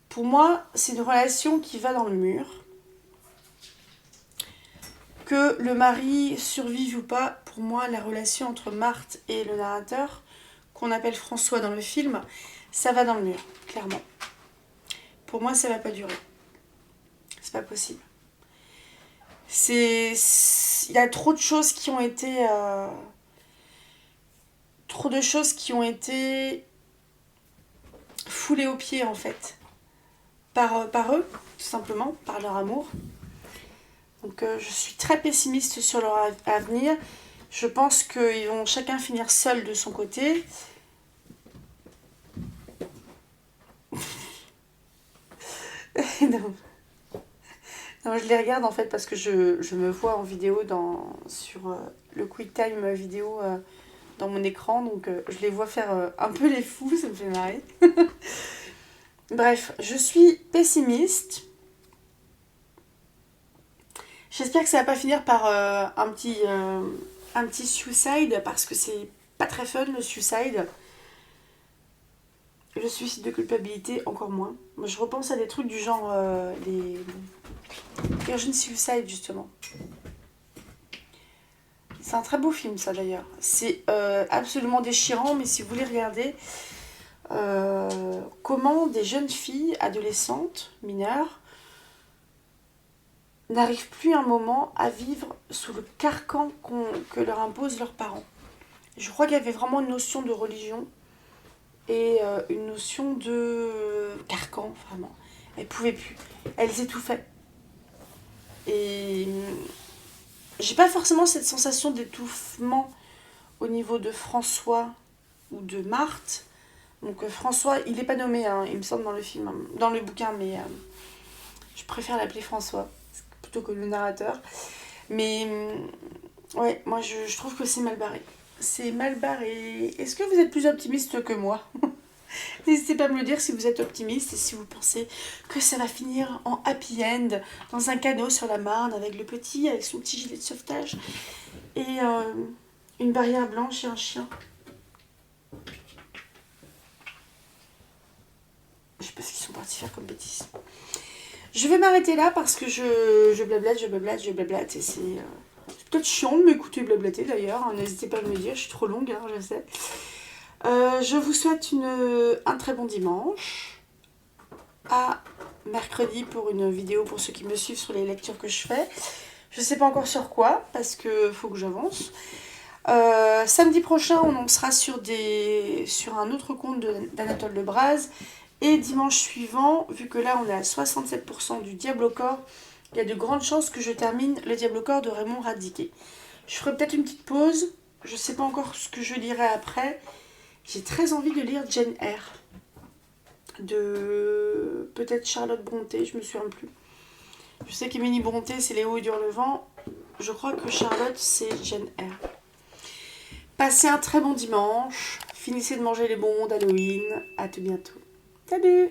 Pour moi, c'est une relation qui va dans le mur. Que le mari survive ou pas, pour moi, la relation entre Marthe et le narrateur, qu'on appelle François dans le film, ça va dans le mur, clairement. Pour moi, ça va pas durer. C'est pas possible. Il y a trop de choses qui ont été... trop de choses qui ont été foulées aux pieds, en fait. Par eux, tout simplement, par leur amour. Donc je suis très pessimiste sur leur avenir. Je pense qu'ils vont chacun finir seul de son côté. non. Non, je les regarde en fait parce que je me vois en vidéo sur le QuickTime vidéo dans mon écran. Donc je les vois faire un peu les fous, ça me fait marrer. Bref, je suis pessimiste. J'espère que ça va pas finir par un petit suicide, parce que c'est pas très fun le suicide. Le suicide de culpabilité, encore moins. Moi, je repense à des trucs du genre les Virgin Suicide, justement. C'est un très beau film, ça d'ailleurs. C'est absolument déchirant, mais si vous voulez regarder comment des jeunes filles, adolescentes, mineures, n'arrivent plus un moment à vivre sous le carcan que leur imposent leurs parents. Je crois qu'il y avait vraiment une notion de religion et une notion de carcan, vraiment. Elles pouvaient plus. Elles étouffaient. Et j'ai pas forcément cette sensation d'étouffement au niveau de François ou de Marthe. Donc François, il est pas nommé, hein, il me semble, dans le film, hein, dans le bouquin, mais je préfère l'appeler François plutôt que le narrateur. Mais ouais, moi je trouve que c'est mal barré. C'est mal barré. Est-ce que vous êtes plus optimiste que moi? N'hésitez pas à me le dire si vous êtes optimiste et si vous pensez que ça va finir en happy end dans un canot sur la Marne avec avec son petit gilet de sauvetage et une barrière blanche et un chien. Je sais pas ce qu'ils sont partis faire comme bêtises. Je vais m'arrêter là parce que je blablate et c'est peut-être chiant de m'écouter blablater d'ailleurs. N'hésitez pas à me le dire, je suis trop longue, hein, je sais. Je vous souhaite un très bon dimanche. À mercredi pour une vidéo pour ceux qui me suivent sur les lectures que je fais. Je sais pas encore sur quoi parce que faut que j'avance. Samedi prochain, on en sera sur un autre conte d'Anatole Lebras. Et dimanche suivant, vu que là on est à 67% du Diable au corps, il y a de grandes chances que je termine le Diable au corps de Raymond Radiquet. Je ferai peut-être une petite pause. Je sais pas encore ce que je lirai après. J'ai très envie de lire Jane Eyre. De peut-être Charlotte Brontë, je me souviens plus. Je sais qu'Émilie Brontë c'est Les hauts et dure le vent. Je crois que Charlotte c'est Jane Eyre. Passez un très bon dimanche. Finissez de manger les bonbons d'Halloween. À tout bientôt. Salut!